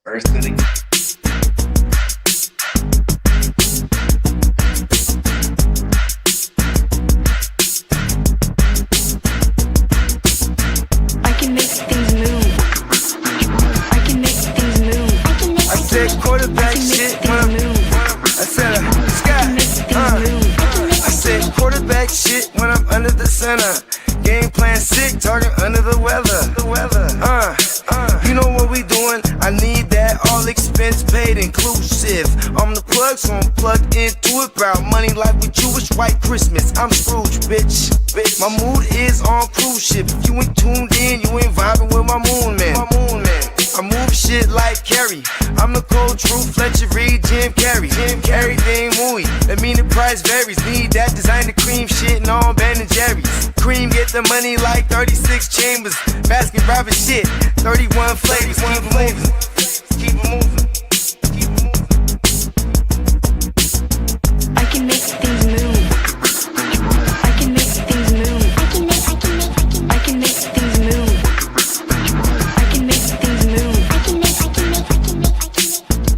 First to the I can make things move. I can make things move. I said quarterback shit when I'm I said I said quarterback shit when I'm under the center. Game plan sick, talking under the weather. You know what we doing? I need that all expense paid inclusive. I'm the plug, so I'm plugged into it. About money like with Jewish white Christmas. I'm Scrooge, bitch. My mood is on cruise ship. If you ain't tuned in, you ain't vibing with my moon man. I move shit like Kerry. I'm the cold true Fletcher Reed, Jim Carrey. Everything movie, that mean the price varies. Need that designer cream shit and all Ben and Jerry's. Cream get the money like 36 chambers. Baskin Robbins shit, 31 flavors. Keep it moving, keep it moving. I can make things move. I can make things move. I can make things move. I can make things move.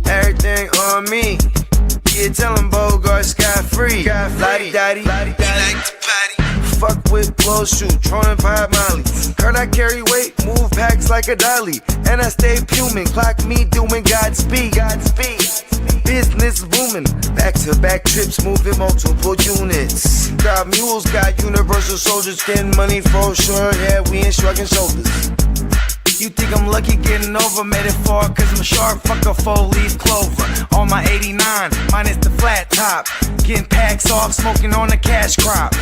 Everything on me. Yeah, tell him Bogart Scott free. Lottie Dottie, like to potty. Fuck with blow shoot, throwing 5 Molly. Heard I carry weight, move packs like a dolly. And I stay fuming, clock me doing Godspeed. Business booming, back-to-back trips, moving multiple units. Got mules, got universal soldiers, getting money for sure. Yeah, we ain't shrugging shoulders. You think I'm lucky getting over, made it far cause I'm sharp, fuck a 4-leaf clover. On my 89, minus the flat top. Getting packs off, smoking on a cash crop.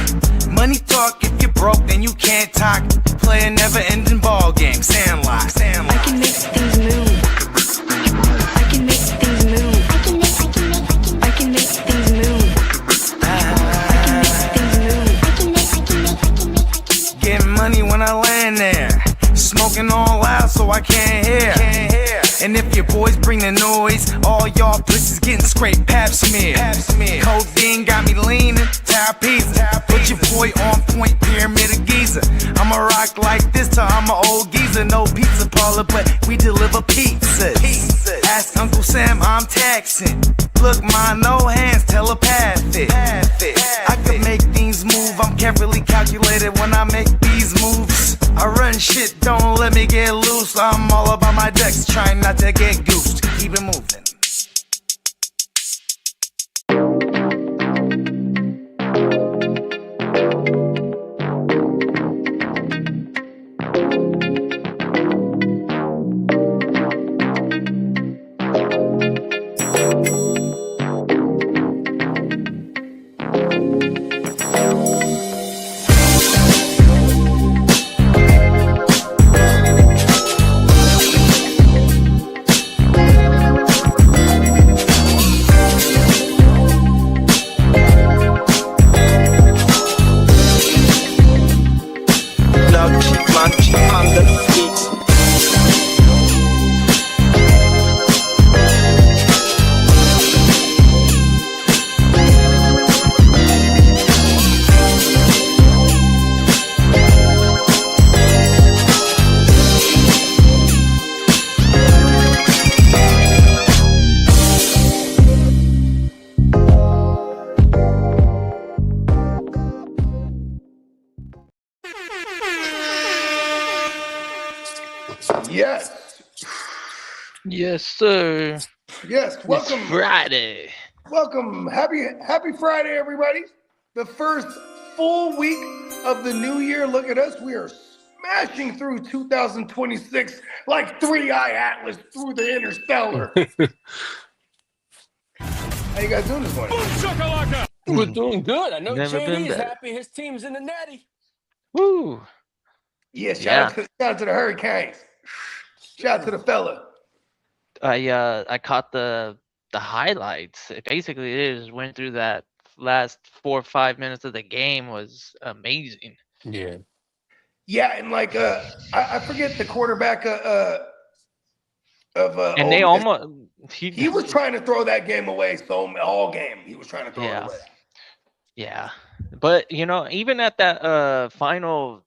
Money talk, if you're broke then you can't talk. Play a never ending ball game, Sandlot. I can make things move. I can make things move. I can make things move. Getting money when I land there. Smoking all loud so I can't hear. And if your boys bring the noise, all y'all pussies getting scraped pap smear. Codeine got me leaning, pizza. Put your boy on point, pyramid of Giza. I'ma rock like this till I'm an old geezer. No pizza parlor, but we deliver pizzas. Ask Uncle Sam, I'm taxing. Look, ma, no hands, telepathic. I can make things move, I'm carefully calculated when I make these moves. I run shit, don't let me get loose. I'm all about my decks, trying not to get goosed. Keep it moving. Yes, sir. Yes, welcome. It's Friday. Welcome. Happy Friday, everybody. The first full week of the new year. Look at us. We are smashing through 2026 like 3-eye Atlas through the interstellar. How you guys doing this morning? We're doing good. I know Never been JD's better. happy. His team's in the natty. Woo. Yeah, shout out to the Hurricanes. Shout out to the fella. I caught the highlights. Basically, it just went through that last 4 or 5 minutes of the game was amazing. Yeah. Yeah, and like I forget the quarterback And they almost he was trying to throw that game away all game. He was trying to throw it away. Yeah. But you know, even at that final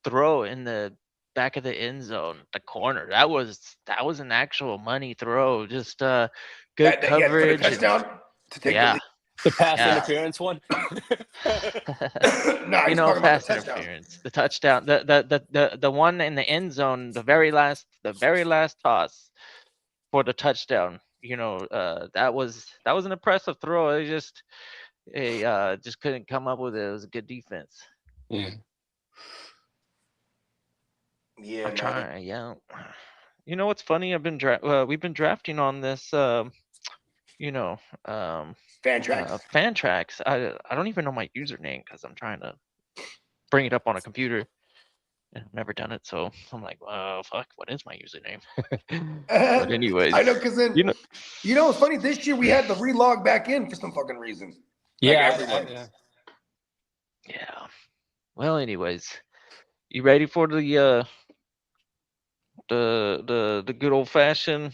throw in the back of the end zone, the corner. That was an actual money throw. Just good That yeah, for the coverage. And, touchdown to take the yeah, lead. The pass yeah. interference one. Nah, he's talking about Pass the touchdown. interference. The touchdown. The one in the end zone. The very last toss for the touchdown. That was an impressive throw. Just couldn't come up with it. It was a good defense. Yeah. Yeah, I'm man. trying. Yeah. You know what's funny? We've been drafting on this. You know, Fantrax. Fantrax. I don't even know my username because I'm trying to bring it up on a computer. And I've never done it, so I'm like, oh fuck, what is my username? But anyways, I know, because then you know, it's funny. This year we had to relog back in for some fucking reason. Yeah. everyone. yeah. Well, anyways, you ready for the good old fashioned?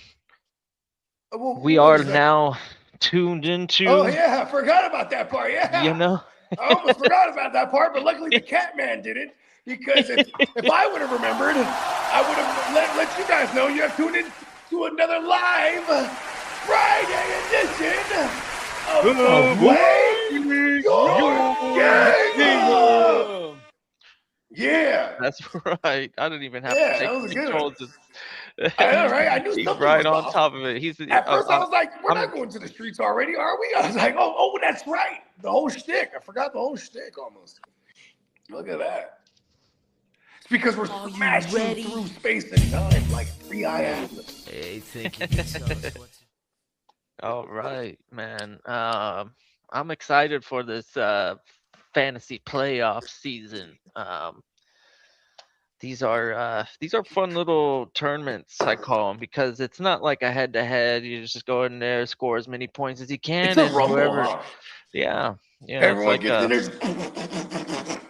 Well, We what are is that? now tuned into. Oh yeah, I forgot about that part. Yeah, You know. I almost forgot about that part, but luckily the Catman did it, because if I would have remembered, I would have let you guys know you have tuned in to another live Friday edition of Play Your Game. Yeah. That's right. I didn't even have Yeah, to take that was a good control. one. Just I know, right? I knew he's something right was on off. top of it. At first, I was like, we're I'm- not going to the streets already, are we? I was like, oh, that's right. The whole shtick. I forgot the whole shtick almost. Look at that. It's because we're smashing through space and time like 3i Atlas. Hey, think you can tell us what to All right, man. I'm excited for this fantasy playoff season. These are fun little tournaments, I call them, because it's not like a head to head. You just go in there, score as many points as you can, It's a and rumble, whoever, huh? yeah, Everyone it's like gets in there.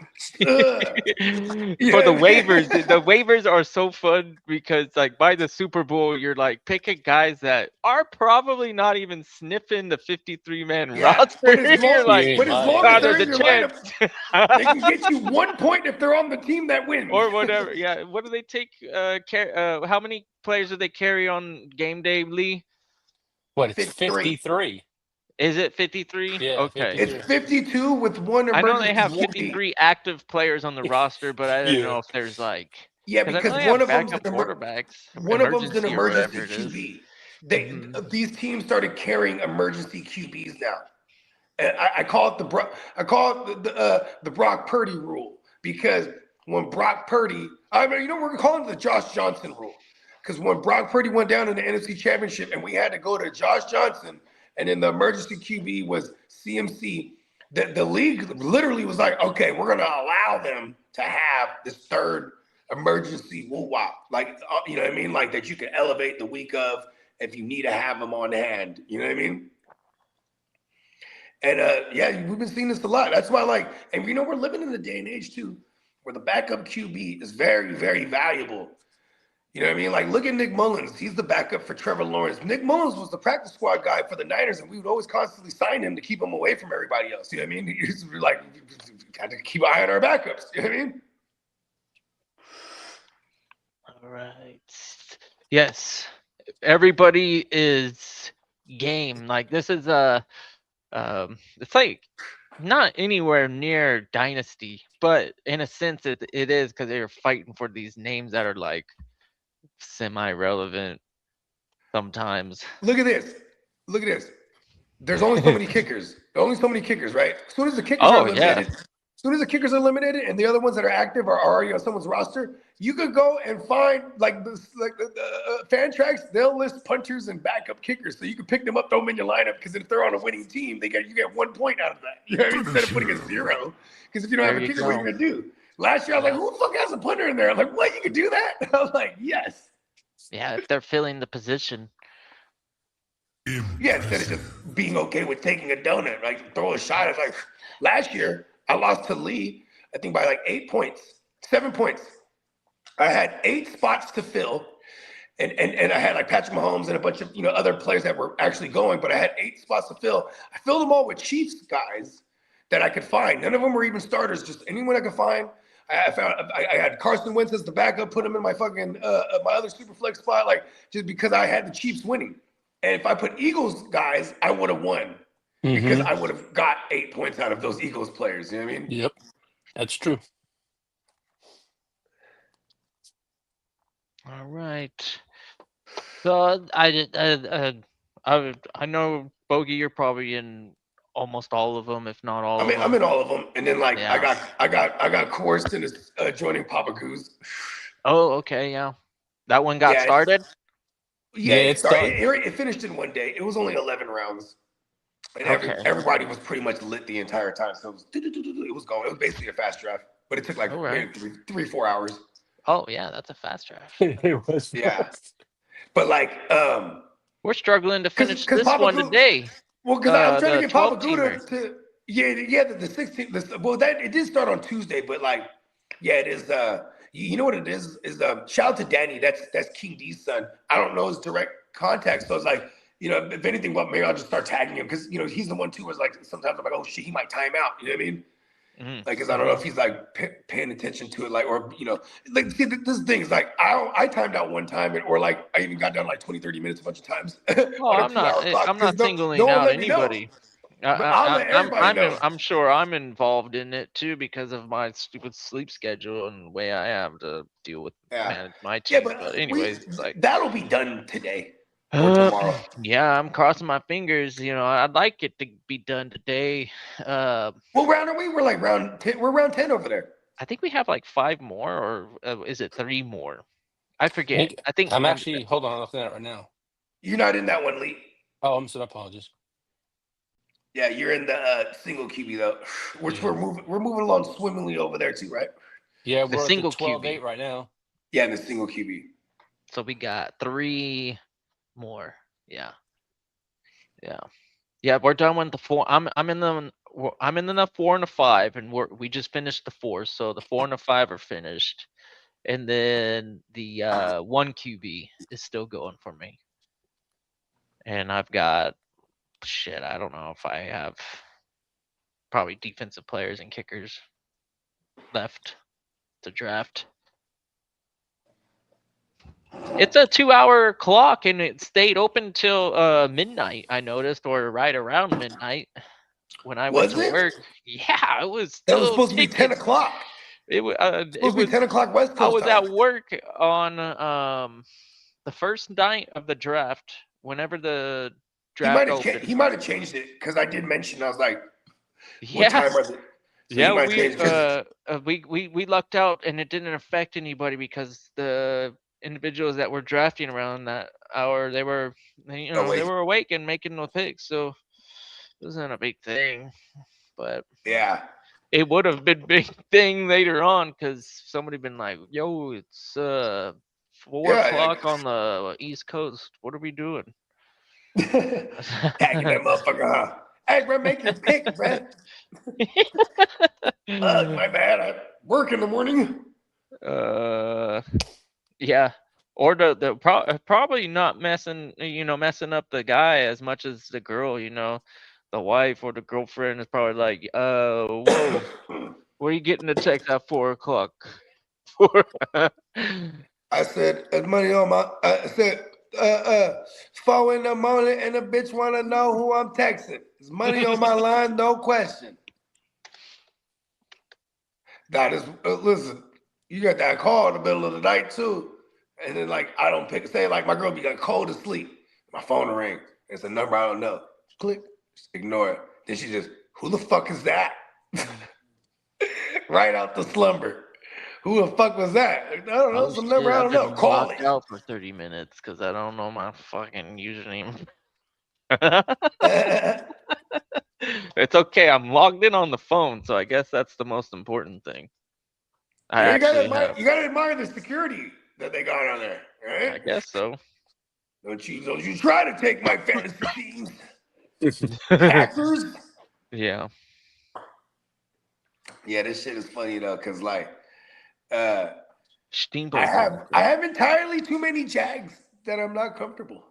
for the waivers. The waivers are so fun because, like, by the Super Bowl, you're like picking guys that are probably not even sniffing the 53-man roster. But as long, You're like, but as long "Ah, as they're there's in a your chance." lineup, they can get you 1 point if they're on the team that wins. Or whatever. Yeah. What do they take? How many players do they carry on game day, Lee? What? It's 53. 53. Is it 53? Yeah, Okay. 53. It's 52 with one I know emergency they have QB. 53 active players on the roster, but I don't Yeah. know if there's like. Yeah, I because know they one have of them's backup an quarterbacks. one of them's an or whatever emergency it is. QB. These teams started carrying emergency QBs now. And I call it the Brock Purdy rule, because when Brock Purdy, we're gonna call it the Josh Johnson rule, because when Brock Purdy went down in the NFC Championship and we had to go to Josh Johnson, and then the emergency QB was CMC, the league literally was like, okay, we're gonna allow them to have this third emergency woo-wop, like you know what I mean, like that you can elevate the week of if you need to have them on hand. You know what I mean? And yeah, we've been seeing this a lot. That's why, like, and we're living in the day and age too, where the backup QB is very, very valuable. You know what I mean? Like, look at Nick Mullins. He's the backup for Trevor Lawrence. Nick Mullins was the practice squad guy for the Niners, and we would always constantly sign him to keep him away from everybody else. You know what I mean? He used to be like, got to keep an eye on our backups. You know what I mean? All right. Yes. Everybody is game. Like, this is it's like not anywhere near Dynasty, but in a sense it is, because they're fighting for these names that are like semi-relevant sometimes. Look at this. Look at this. There's only so many kickers. Only so many kickers, right? As soon as the kickers are eliminated, as soon as the kickers are eliminated and the other ones that are active are already on someone's roster, you could go and find Fantrax. They'll list punters and backup kickers, so you can pick them up, throw them in your lineup. Because if they're on a winning team, you get 1 point out of that. You know what I mean? Instead of putting a 0. Because if you don't have a kicker, what are you gonna do? Last year, I was like, who the fuck has a punter in there? I'm like, what? You can do that? I was like, yes. Yeah, if they're filling the position. Yeah, instead of just being okay with taking a donut, like throw a shot. It's like last year I lost to Lee, I think by like 8 points, 7 points. I had 8 spots to fill, and I had like Patrick Mahomes and a bunch of other players that were actually going, but I had 8 spots to fill. I filled them all with Chiefs guys that I could find. None of them were even starters, just anyone I could find. I had Carson Wentz as the backup, put him in my fucking my other super flex spot, like just because I had the Chiefs winning. And if I put Eagles guys, I would have won because I would have got 8 points out of those Eagles players. You know what I mean? Yep, that's true. All right. So I know Bogey, you're probably in almost all of them, if not all of them. I'm in all of them, and then like Yeah. I got coerced into joining Papa Goose. Oh, okay, yeah. That one got Yeah, started. Yeah, it's done. it finished in one day. It was only 11 rounds, and Okay. everybody was pretty much lit the entire time. So it was going. It was basically a fast draft, but it took like All right. maybe 4 hours. Oh yeah, that's a fast draft. It was. Yeah. But like, We're struggling to finish 'cause this Papa one Goo- today. well, because I'm trying to The get Papa 12-teamer. Gouda to the 16th. Well, that it did start on Tuesday, but like, yeah, it is. You know what it is shout out to Danny. That's King D's son. I don't know his direct contact, so it's like, if anything, well, maybe I'll just start tagging him because he's the one too. Is like sometimes I'm like, oh shit, he might time out. You know what I mean? Mhm. Like, because I don't know if he's like paying attention to it, like, or like, see, this thing is like, I timed out one time, or like I even got down like 20-30 minutes a bunch of times. Well, on a I'm not. 2-hour clock, I'm 'cause not no singling one out let me know. anybody. But I'll let everybody know. I'm sure I'm involved in it too because of my stupid sleep schedule and the way I am to deal with manage my Yeah, team. But anyways, it's like that'll be done today or tomorrow. yeah, I'm crossing my fingers. I'd like it to be done today. What round are we? We're like round 10. We're round 10 over there. I think we have like 5 more, or is it 3 more? I forget. I think I'm actually. Hold on, I'm looking at it right now. You're not in that one, Lee. Oh, I'm sorry. Apologies. Yeah, you're in the single QB though, which we're moving along swimmingly over there too, right? Yeah, The we're single at the 12-8 QB. right now. Yeah, in the single QB. So we got 3 more. Yeah. We're done with the 4. I'm in the 4 and the 5, and we just finished the 4. So the 4 and the 5 are finished, and then the 1 QB is still going for me. And I've got shit. I don't know if I have probably defensive players and kickers left to draft. It's a 2-hour clock, and it stayed open till midnight. I noticed, or right around midnight when I went to work. Yeah, it was. That was supposed to be 10 o'clock. It was. Supposed to be 10 o'clock West Coast I was time. at work on the first night of the draft. Whenever the draft opened, he might have changed it because I did mention. I was like, yeah. "What time was it?" So Yeah, we lucked out, and it didn't affect anybody because the individuals that were drafting around that hour, they were awake and making the picks, so it wasn't a big thing. But yeah, it would have been a big thing later on because somebody been like, "Yo, it's 4 o'clock on the East Coast. What are we doing?" Tagging that motherfucker, huh? Hey, bro, make your pick, bro. My bad. I work in the morning. Yeah. Or the probably not messing up the guy as much as the girl, the wife or the girlfriend is probably like, whoa, where are you getting the text at 4 o'clock? I said, "It's money on my." I said, 4 in the morning, and the bitch want to know who I'm texting. It's money on my line, no question. That is, listen, you got that call in the middle of the night too, and then like I don't pick. Say like my girl be like cold asleep, my phone will ring. It's a number I don't know. Click, just ignore it. Then she just, who the fuck is that? Right out the slumber. Who the fuck was that? I don't know. Some number I don't know. Call it. Out for 30 minutes because I don't know my fucking username. It's okay. I'm logged in on the phone, so I guess that's the most important thing. You gotta admire the security that they got on there, right? I guess so. Don't you try to take my fantasy teams, hackers? Yeah. Yeah, this shit is funny though, cause like, Steamboat. I have entirely too many Jags that I'm not comfortable.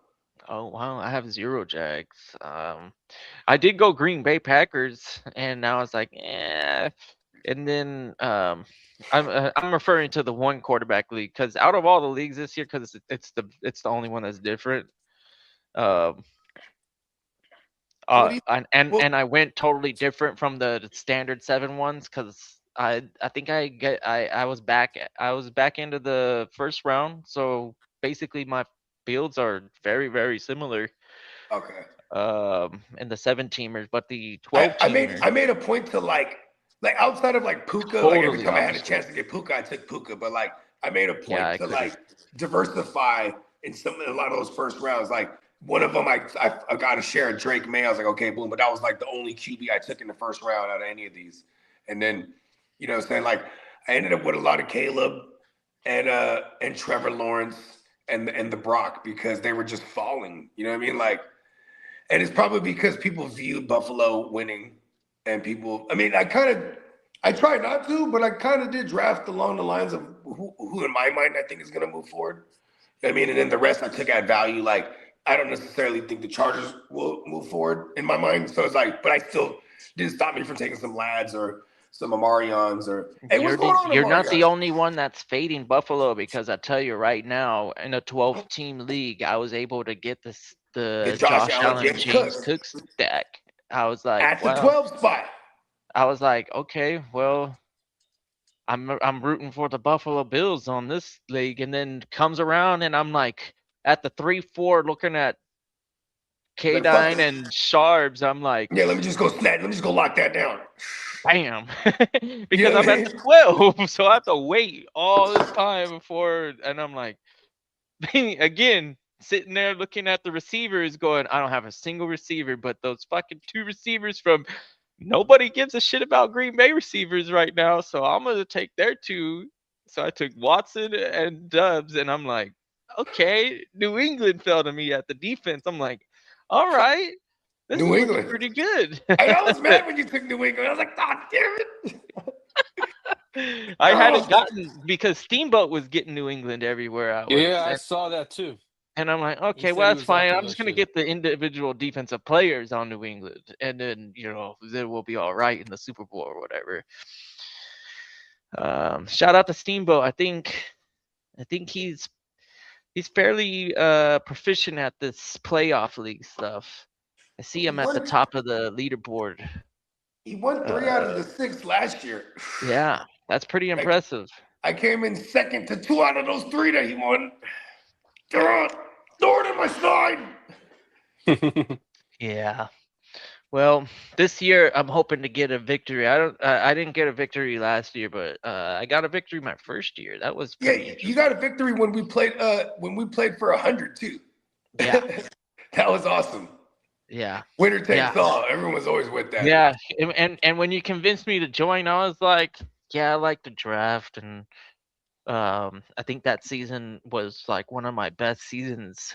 Oh wow, I have 0 Jags. I did go Green Bay Packers, and now it's like, And then I'm referring to the one quarterback league because out of all the leagues this year, because it's the only one that's different. Um, So what do you? Well, and I went totally different from the standard 7 ones because I think I was back into the first round, so basically my builds are very very similar okay. in the 7 teamers, but the I, 12 I made teamer I made a point to like outside of like Puka, like every totally time I had a opposite. chance to get Puka, I took Puka. But like I made a Yeah, point I to couldn't. like diversify in a lot of those first rounds. Like one of them, I got to share a Drake May. I was like, okay, boom. But that was like the only QB I took in the first round out of any of these. And then, what I'm saying, like I ended up with a lot of Caleb and Trevor Lawrence and the Brock because they were just falling. You know what I mean? Like, and it's probably because people viewed Buffalo winning, and people. I mean, I tried not to, but I kind of did draft along the lines of who in my mind I think is going to move forward. I mean, and then the rest I took at value. Like, I don't necessarily think the Chargers will move forward in my mind. So it's like, but I still didn't stop me from taking some lads or some Amarions or. Hey, what's going on, You're not the Amarion? only one that's fading Buffalo because I tell you right now, in a 12 team league, I was able to get The the Josh Josh Allen, Allen James James Cooks Cook stack. I was like, at the wow. 12 spot. I was like, okay, well, I'm rooting for the Buffalo Bills on this league, and then comes around and I'm like at the 3-4 looking at You're like, fuck K9 it. and Sharps. I'm like, Yeah, let me just go snap. Let me just go lock that down. bam, You because know what I'm I at the mean? 12, so I have to wait all this time before, and I'm like, again, sitting there looking at the receivers, going, I don't have a single receiver, but those fucking 2 receivers from nobody gives a shit about Green Bay receivers right now, so I'm gonna take their 2. So I took Watson and Dubs, and I'm like, okay, New England fell to me at the defense. I'm like, all right, this New is looking England. pretty good. I was mad when you took New England. I was like, God damn it. I hadn't Oh, gotten because Steamboat was getting New England everywhere I was. Yeah, I saw that too. And I'm like, He okay, said well, he that's was fine. after I'm that just gonna shit. get the individual defensive players on New England, and then then we'll be all right in the Super Bowl or whatever. Shout out to Steamboat. I think he's fairly proficient at this playoff league stuff. I see he him at the won. top of the leaderboard. He won 3 out of Uh, the 6 last year. yeah, that's pretty I, impressive. I came in second to 2 out of those 3 that he won. Throw it in my side. Yeah. Well, this year I'm hoping to get a victory. I didn't get a victory last year, but I got a victory my first year. That was Yeah, pretty you got a interesting. victory when we played for 100 too. Yeah, That was awesome. yeah, Winner yeah, takes all. Everyone was always with that. yeah. And when you convinced me to join, I was like, yeah, I like the draft, and I think that season was like one of my best seasons,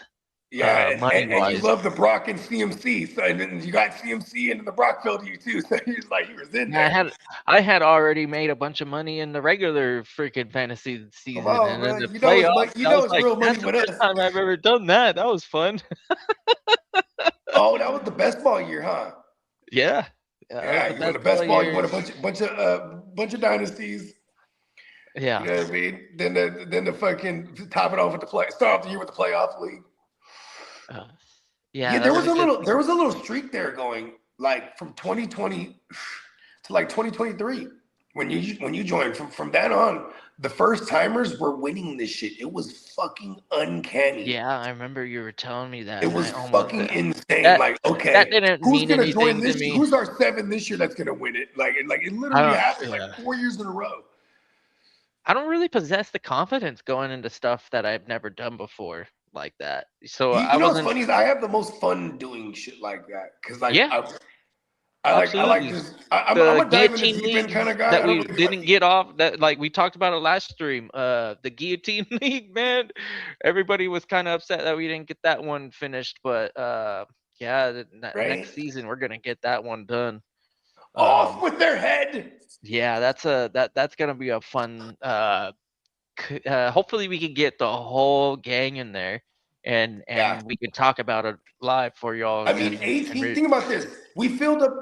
Yeah, money and you wise. love the Brock and CMC. So and then you got CMC and the Brock filled you too. So he was like he was in Yeah, there. I had already made a bunch of money in the regular freaking fantasy Come season, on, and then bro. the You know playoffs, you I know was it's like, real money that's the with first us. time I've ever done that. That was fun. Oh, that was the best ball year, huh? Yeah, yeah, that was Yeah, the you won best the all best ball. You won a years. bunch of dynasties. You Yeah, know what I mean? Then the fucking top it off with the play. Start off the year with the playoff league. uh, yeah, Yeah, that was a good there season. was a little streak there going like from 2020 to like 2023 when you joined. From then on, the first timers were winning this shit. It was fucking uncanny. Yeah, I remember you were telling me that, It and was I almost fucking insane. that Like, that okay, didn't who's mean gonna join anything to this year? me. Who's our 7 this year that's gonna win it? Like it I literally don't. happened like Yeah, 4 years in a row. I don't really possess the confidence going into stuff that I've never done before like that. So I You know what's wasn't. funny is I have the most fun doing shit like that because like Yeah, I like absolutely. just I'm The a dive in the guillotine deep end kind leagues of guy. that I don't we really collect. didn't get off, that like we talked about it last stream, the guillotine league, man, everybody was kind of upset that we didn't get that one finished, but yeah, Right? next season we're gonna get that one done. Off um with their head. yeah, that's gonna be a fun, hopefully we can get the whole gang in there, Yeah. and we can talk about it live for y'all I mean, and 18. Think about this. We filled up,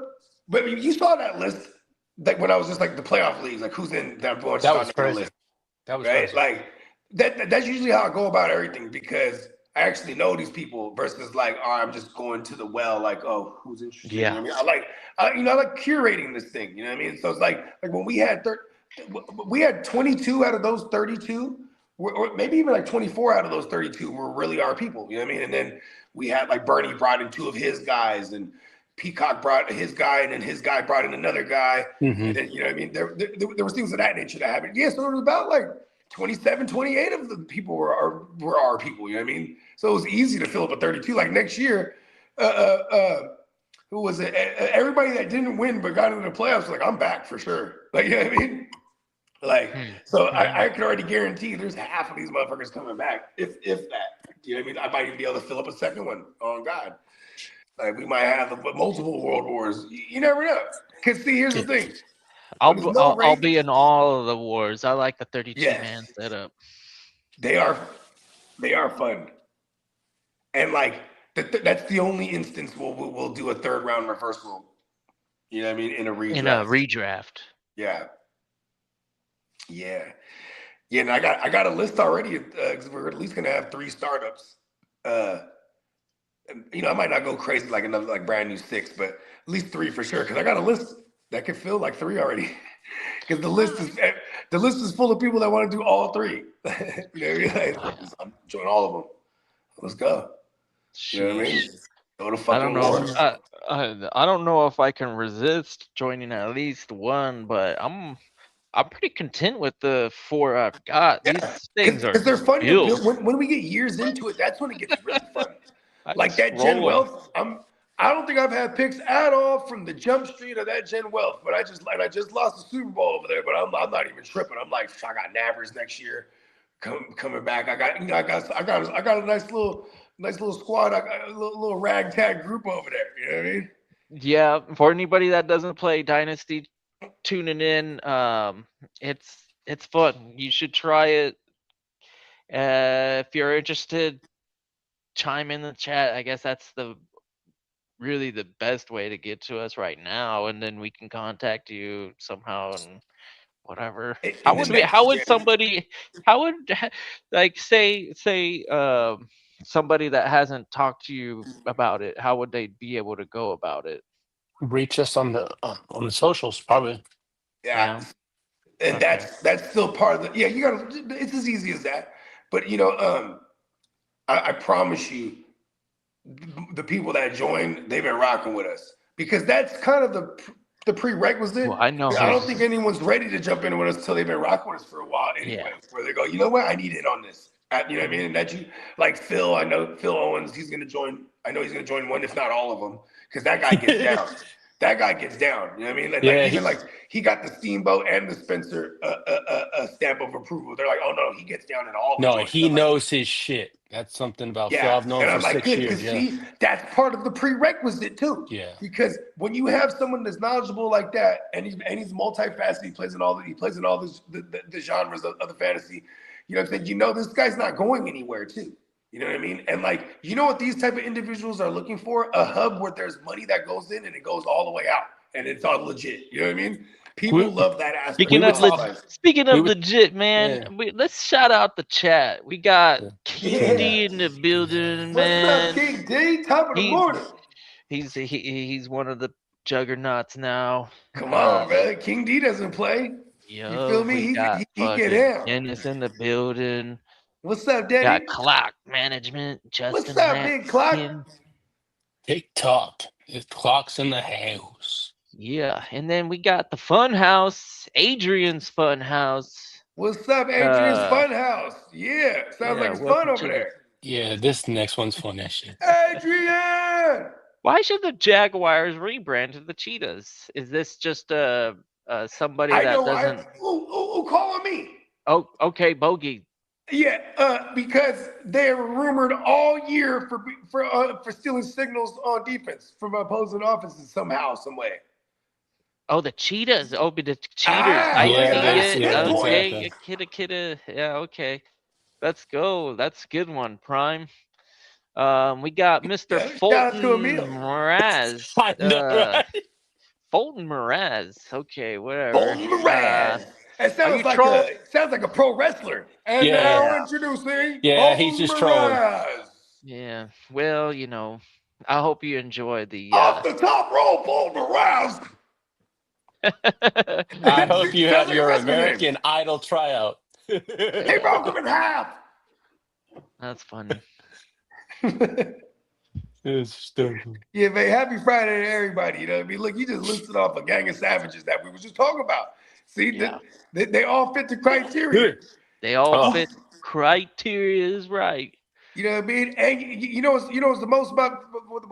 but you saw that list. like when I was just like the playoff leagues, like who's in that bunch That on was the crazy. list, That was right? crazy. Like that's usually how I go about everything because I actually know these people versus like, oh, I'm just going to the well, like, oh, who's interested? You know Yeah. what I mean? I like curating this thing. You know what I mean? So it's like when we had 22 out of those 32, or maybe even like 24 out of those 32 were really our people. You know what I mean? And then we had like Bernie brought in 2 of his guys, and Peacock brought his guy, and then his guy brought in another guy. And then, you know what I mean? There was things of that nature that happened. Yeah, so it was about like 27, 28 of the people were our people. You know what I mean? So it was easy to fill up a 32. Like next year, who was it? Everybody that didn't win but got into the playoffs, like, I'm back for sure. Like, you know what I mean? Like, so I can already guarantee there's half of these motherfuckers coming back, if that. You know what I mean? I might even be able to fill up a second one. On God. Like, we might have multiple world wars. You never know. Because, see, here's the thing. I'll be in all of the wars. I like the 32 man Yes. setup. They are fun. And, like, that's the only instance we'll do a third round reversal. You know what I mean? In a redraft. In a redraft. Yeah. Yeah. Yeah, and I got a list already because we're at least gonna have 3 startups. You know, I might not go crazy like another like brand new 6, but at least 3 for sure. Because I got a list that could fill like 3 already. Because the list is full of people that want to do all 3. You know, like, I'm join all of them. Let's go. You know what I mean? Go to I fucking don't know. wars. I don't know if I can resist joining at least one, but I'm pretty content with the 4 I've got. Yeah, These things are because they're fun to built. build. When we get years into it, that's when it gets really fun. I Like just that Gen roll 'em. Wealth, I don't think I've had picks at all from the jump street of that Gen Wealth, but I just lost the Super Bowl over there. But I'm not even tripping. I'm like, I got Navers next year coming back. I got a nice little squad. I got a little ragtag group over there. You know what I mean? Yeah, for anybody that doesn't play Dynasty, tuning in, it's fun. You should try it. If you're interested, chime in the chat. I guess that's really the best way to get to us right now, and then we can contact you somehow and whatever. In the next How would gen, somebody, how would like say somebody that hasn't talked to you about it, how would they be able to go about it? Reach us on the socials, probably. yeah. And Okay. that's still part of the, yeah, you gotta, it's as easy as that. But you know, I promise you, the people that join, they've been rocking with us because that's kind of the prerequisite. Well, I know I don't who's- think anyone's ready to jump in with us until they've been rocking with us for a while anyway. Where they go, you know what, I need in on this. You know what I mean? And that you like Phil. I know Phil Owens. He's gonna join. I know he's gonna join one, if not all of them, because that guy gets down. That guy gets down. You know what I mean? Like, Yeah, he got the Steamboat and the Spencer stamp of approval. They're like, oh no, he gets down in all the no, joints. he They're like, knows his shit. That's something about Phil yeah, I've known and for I'm like, 6 good, years. because Yeah, see, that's part of the prerequisite too. Yeah. Because when you have someone that's knowledgeable like that, and he's multifaceted, he plays in all the genres of the fantasy. You know what I'm saying? You know, this guy's not going anywhere too. You know what I mean? And like, you know what these type of individuals are looking for? A hub where there's money that goes in and it goes all the way out, and it's all legit. You know what I mean? People love that aspect. Speaking were of talking- speaking of were- legit, man, yeah. let's shout out the chat. We got Yeah. King D in the building, What's man. up, King D? Top of the morning. He's one of the juggernauts now. Come on, man. King D doesn't play. You feel me? We got He get fucking down. Dennis in the building. What's up, We got Daddy? clock management. What's Justin up, Big Clock? Hampton. TikTok. It clocks in the house. Yeah, and then we got the Fun House, Adrian's Fun House. What's up, Adrian's Funhouse? Yeah, sounds like it's fun welcome over to there. Yeah, this next one's fun as shit. Adrian! Why should the Jaguars rebrand to the Cheetahs? Is this just somebody I that know doesn't? who calling me? Oh, okay, Bogey. Yeah, because they were rumored all year for stealing signals on defense from opposing offenses somehow, some way. Oh, the Cheetahs. Oh, but the Cheaters. Ah, I yeah, see it. yeah, Okay, exactly. kidda. Yeah, okay. Let's go. That's a good one, Prime. We got Mr. Yeah, shout out to Fulton Emil. Mraz. I know, right? Fulton Mraz. Okay, whatever. Bolton Mraz. That Are you sounds like a pro wrestler. And Yeah. now introducing Yeah, he's Bolton just trolling. Mraz. Yeah. Well, I hope you enjoy the. Off the top rope, Bolton Mraz. I hope you Sounds had like a your wrestling name. American Idol tryout. He broke him in half. That's funny. It's stupid. Yeah, man. Happy Friday to everybody. You know what I mean? Look, you just listed off a gang of savages that we were just talking about. See, Yeah. they all fit the criteria. They all Oh. fit. Criteria is right. You know what I mean? And what's the most about what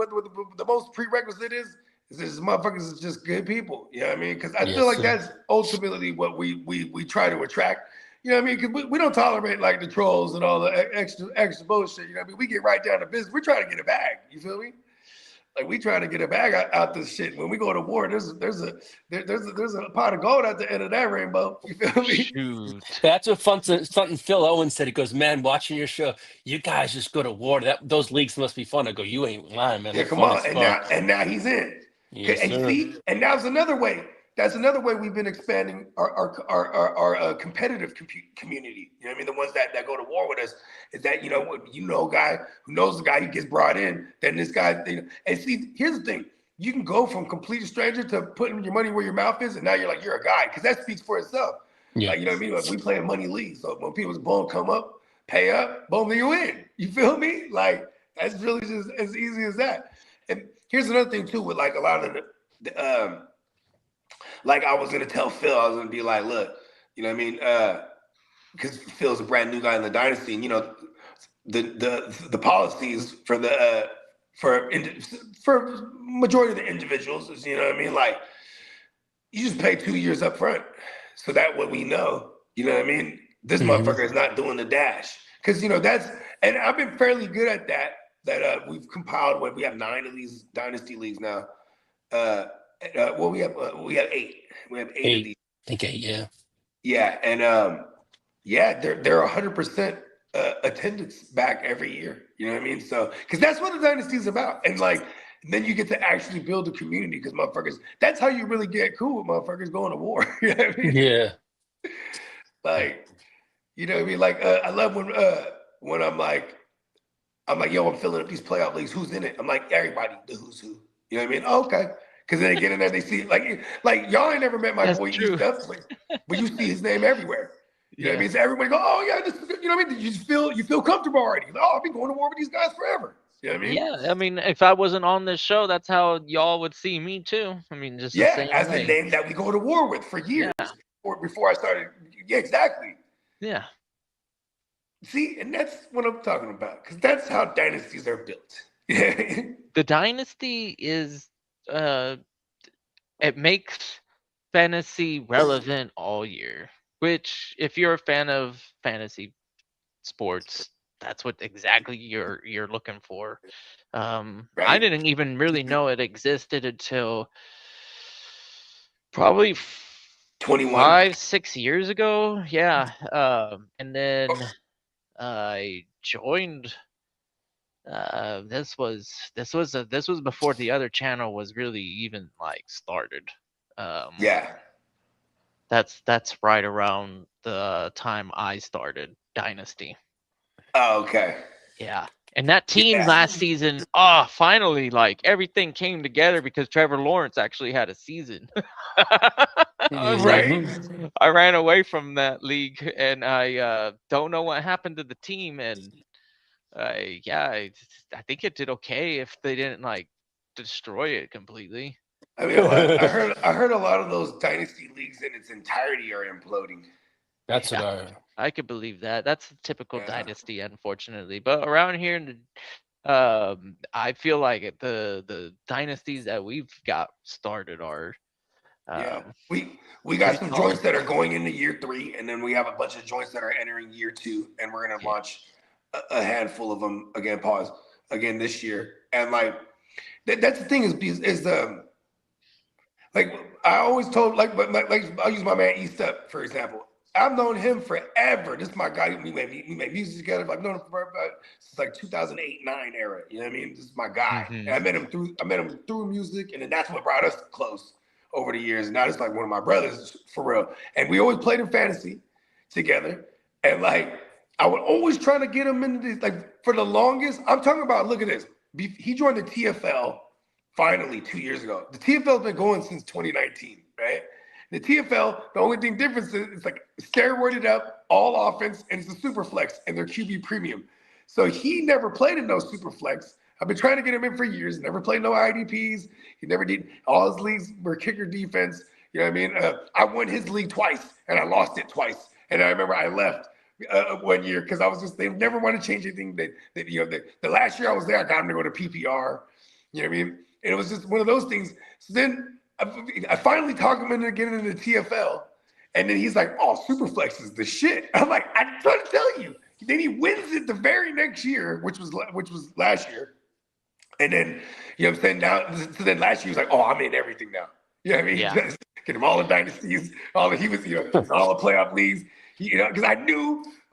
the most prerequisite is this motherfuckers is just good people. You know what I mean? Because I feel Yes, like sir. that's ultimately what we try to attract. You know what I mean? Because we don't tolerate like the trolls and all the extra bullshit. You know what I mean? We get right down to business. We're trying to get a bag. You feel me? Like we trying to get a bag out this shit. When we go to war, there's a pot of gold at the end of that rainbow. You feel me? Shoot. That's what something Phil Owen said. He goes, "Man, watching your show, you guys just go to war. Those leagues must be fun." I go, "You ain't lying, man. Yeah, They're come fun on. as And fuck." now he's in. Yes, And sir. see, and that's another way. That's another way we've been expanding our competitive community. You know what I mean? The ones that go to war with us is that a guy who knows the guy, he gets brought in. Then this guy, and see, here's the thing: you can go from complete stranger to putting your money where your mouth is, and now you're a guy because that speaks for itself. Yeah. Like, you know what I mean? Like, we play a money league, so when people's boom come up, pay up, boom, then you win. You feel me? Like that's really just as easy as that. And here's another thing too with like a lot of the like I was gonna tell Phil, I was gonna be like, look, you know what I mean? Because Phil's a brand new guy in the dynasty, and the policies for the for majority of the individuals is, you know what I mean? Like you just pay 2 years up front, so that way we know, you know what I mean? This motherfucker is not doing the dash, because that's, and I've been fairly good at that. That we've compiled we have 9 of these dynasty leagues now. Well, we have 8. We have 8 of these. I think 8, yeah. Yeah, and they're 100% attendance back every year. You know what I mean? So, because that's what the dynasty is about, and like then you get to actually build a community because motherfuckers. That's how you really get cool with motherfuckers going to war. You know what I mean? Yeah. Like, you know what I mean? Like, I love when I'm like, yo, I'm filling up these playoff leagues. Who's in it? I'm like, everybody, the who's who. You know what I mean? Oh, okay. Because then they get in there, they see like y'all ain't never met my That's boy true. East Duffley, but you see his name everywhere. You know what I mean? So everybody go, oh yeah, this is good. You know what I mean? You feel comfortable already. Like, oh, I've been going to war with these guys forever. You know what I mean? Yeah, I mean, if I wasn't on this show, that's how y'all would see me too. I mean, just the Yeah, same as way. the name that we go to war with for years before I started. Yeah, exactly. Yeah. See, and that's what I'm talking about, because that's how dynasties are built. The dynasty is it makes fantasy relevant all year, which if you're a fan of fantasy sports, that's what exactly you're looking for. I Right. didn't even really know it existed until probably 21. 5-6 years ago. Yeah. And then I joined. This was before the other channel was really even like started. Yeah. That's right around the time I started Dynasty. Oh, okay. Yeah. And that team Yeah. last season, finally, like everything came together because Trevor Lawrence actually had a season. I was like, Right. I ran away from that league, and I don't know what happened to the team. And I think it did okay if they didn't like destroy it completely. I mean, I heard a lot of those dynasty leagues in its entirety are imploding. That's Yeah. what I could believe that. That's a typical Yeah. dynasty, unfortunately. But around here in I feel like the dynasties that we've got started are Yeah. We got some pretty joints that are going into year 3, and then we have a bunch of joints that are entering year 2, and we're gonna launch a handful of them again this year. And like that's the thing is like I always told like I'll use my man East Up for example. I've known him forever. This is my guy. We made music together. I've known him since like 2008-9 era. You know what I mean? This is my guy. Mhm. And I met him through music, and then that's what brought us close over the years. And now it's like one of my brothers for real. And we always played in fantasy together. And like, I would always try to get him into this. Like for the longest, I'm talking about, look at this. He joined the TFL finally 2 years ago. The TFL's been going since 2019, right? The TFL, the only thing difference is it's like steroided up, all offense, and it's a super flex and they're QB premium. So he never played in no super flex. I've been trying to get him in for years, never played no IDPs. He never did. All his leagues were kicker defense. You know what I mean? I won his league twice and I lost it twice. And I remember I left 1 year because I was just, they never want to change anything. The last year I was there, I got him to go to PPR. You know what I mean? And it was just one of those things. So then I finally talked him into getting into the TFL. And then he's like, oh, Superflex is the shit. I'm like, I'm trying to tell you. Then he wins it the very next year, which was last year. And then, you know what I'm saying? Now, so then last year he was like, oh, I'm in everything now. You know what I mean? Yeah. Get him all the dynasties, all the all the playoff leagues. Because I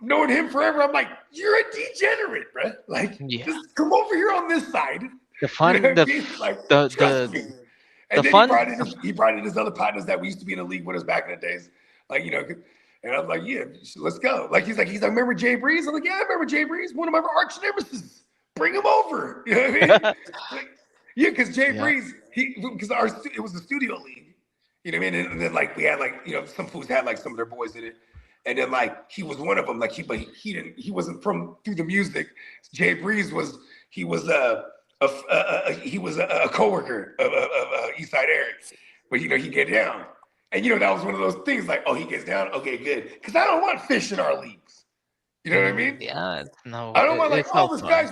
knowing him forever, I'm like, you're a degenerate, bro. Like, just come over here on this side. The fun, You know what I mean? Like, trust me. And then he brought in his other partners that we used to be in the league with us back in the days. Like, and I'm like, yeah, let's go. Like, he's like, remember Jay Breeze? I'm like, yeah, I remember Jay Breeze, one of my arch nemesis. Bring him over. You know what I mean? Like, yeah, because Jay Breeze, because it was a studio league. You know what I mean? And then like we had like, some fools had like some of their boys in it. And then like he was one of them. Like he wasn't from through the music. Jay Breeze was a coworker of Eastside Eric. But he get down. And that was one of those things like, oh, he gets down, okay, good. Because I don't want fish in our leagues. You know what I mean? Yeah, it's no. I don't want like, no this fun. guy's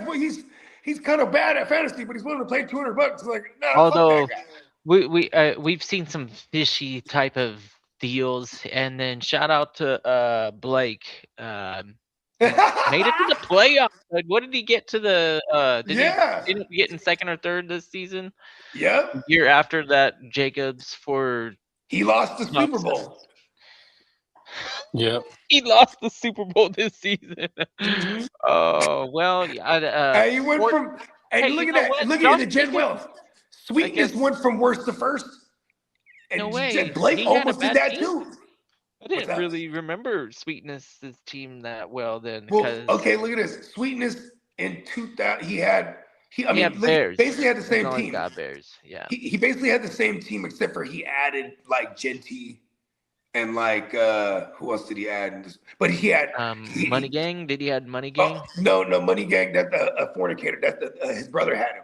he's kind of bad at fantasy, but he's willing to play $200. Like, nah, Although fuck that guy. we've seen some fishy type of deals, and then shout out to Blake. Made it to the playoffs. Like, what did he get to the? Did he end up getting second or third this season? Yep. Year after that, Jacobs for. He lost the Super Bowl. Yep. He lost the Super Bowl this season. Mhm. Oh well, He went from. Hey, look at that! Look at the Jen Wells. Sweetness went from worst to first. And No way. Blake almost did that too. I didn't really remember Sweetness's team that well then. Well, okay, look at this. Sweetness in 2000, he had Bears. basically had the same team. Got Bears, yeah. He basically had the same team except for he added like Genty and like who else did he add? But he had Money Gang. Did he had Money Gang? No, Money Gang. That's a fornicator. That's his brother had him.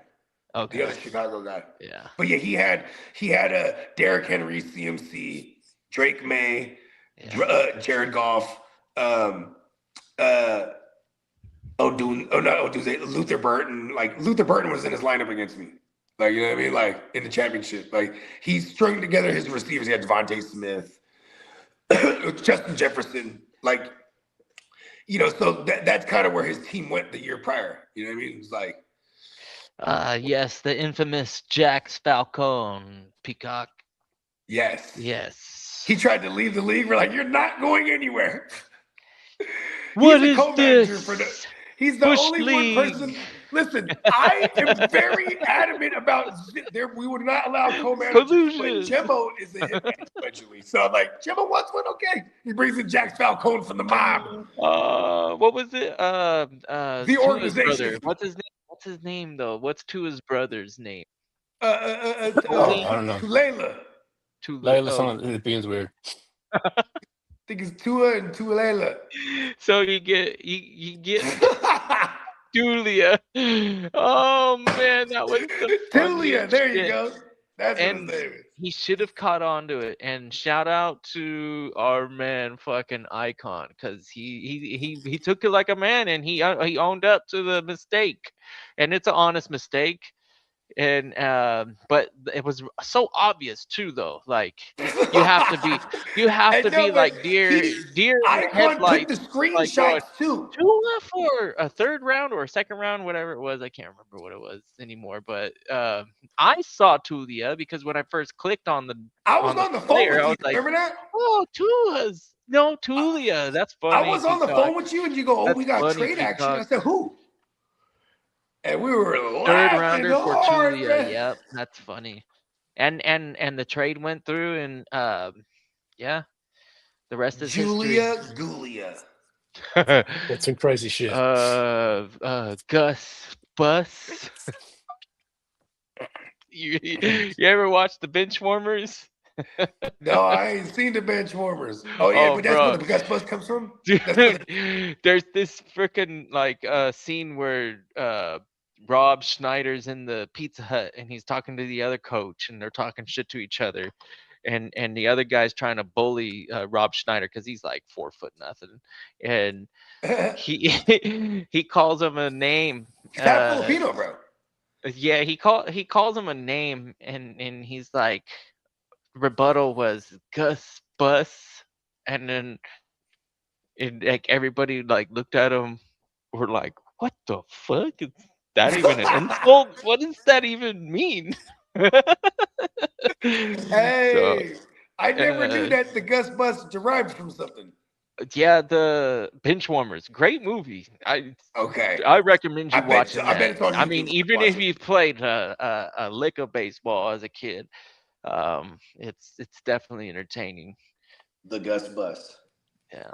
Okay. The other Chicago guy. Yeah. But yeah, he had a Derrick Henry, CMC, Drake May, Jared Goff, Luther Burton. Like Luther Burton was in his lineup against me. Like, you know what I mean? Like in the championship. Like he strung together his receivers. He had Devontae Smith, Justin Jefferson. Like, so that's kind of where his team went the year prior. You know what I mean? It was like. Yes, the infamous Jax Falcone Peacock. Yes. He tried to leave the league. We're like, you're not going anywhere. What is this? He's the only one person. Listen, I am very adamant about we would not allow co-managers, but Jimbo is a hit eventually. So I'm like, Jimbo wants one, okay. He brings in Jax Falcone from the mob. What was it? The organization. What's his name? What's his name though? What's Tua's brother's name? I don't know. Tulela. Some it begins weird. I think it's Tua and Tulela. So you get Julia. Oh man, that was Tulia. There you go. That's what his name is. He should have caught on to it. And shout out to our man, fucking Icon, because he took it like a man and he owned up to the mistake, and it's an honest mistake. And but it was so obvious too, though. Like you have to be like deer headlights. Took the screenshots too. Tua for a third round or a second round, whatever it was. I can't remember what it was anymore. But I saw Tulia because when I first clicked on the, I was on the phone with you. I was like, remember that? Oh, Tulia. That's funny. I was on the phone with you, and you go, "Oh, we got trade action." I said, "Who?" And we were third laughing rounder for hard, Tulia. man. Yep, that's funny. and the trade went through, and yeah, the rest is history. Julia Gulia. That's some crazy shit. Gus Bus. You ever watch the Benchwarmers? No, I ain't seen the bench warmers. Oh yeah, Oh, but that's where bro. the Gus Bus comes from. Dude, there's this freaking like scene where Rob Schneider's in the Pizza Hut and he's talking to the other coach and they're talking shit to each other, and the other guy's trying to bully Rob Schneider because he's like 4 foot nothing, and he he calls him a name. He's half Filipino, bro. Yeah, he calls him a name, and he's like, rebuttal was Gus Bus, and then like everybody like looked at him, were like, "What the fuck? Is that even an insult? What does that even mean?" So, Hey, I never knew that the Gus Bus derived from something. yeah, the Benchwarmers, great movie. Okay. I recommend you I bet watching I bet that. it's on I mean, YouTube. even Watch if it. you played a lick of baseball as a kid, it's definitely entertaining. The Gus Bus. Yeah.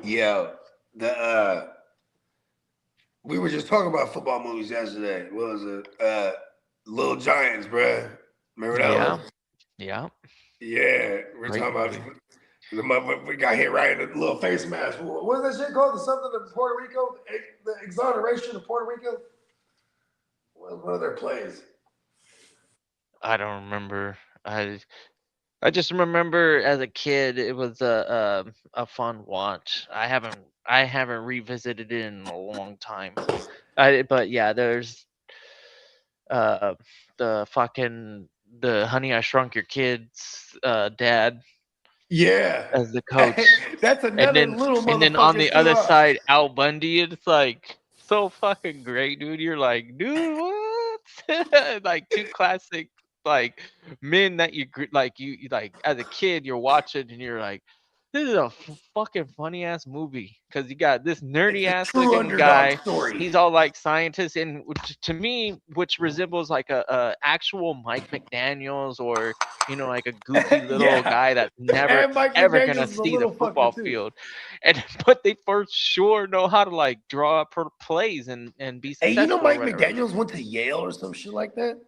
Yeah. We were just talking about football movies yesterday. What was it? Little Giants, bruh. Remember that Yeah. one? Yeah. Yeah. We're Great talking about movie. the motherfucker we got hit right in the little face mask. What is that shit called? The something of Puerto Rico? The exoneration of Puerto Rico? What are their plays? I don't remember. I just remember as a kid it was a fun watch. I haven't revisited it in a long time. But yeah, there's uh the fucking the Honey I Shrunk Your Kids dad Yeah. as the coach. That's And another then little and then on motherfucker the too. other side, Al Bundy, it's like so fucking great, dude. You're like, dude, what? Like two classic like men that like you like as a kid you're watching and you're like, this is a fucking funny ass movie because you got this It's nerdy a ass true looking underdog guy. story. He's all like scientist, and to me, which resembles like a actual Mike McDaniel's, or like a goofy little Yeah. guy that's never And Mike ever McDaniels gonna is a see the little fucker football too. field, and but they for sure know how to like draw up plays and be Hey, you know successful or Mike whatever. McDaniels went to Yale or some shit like that?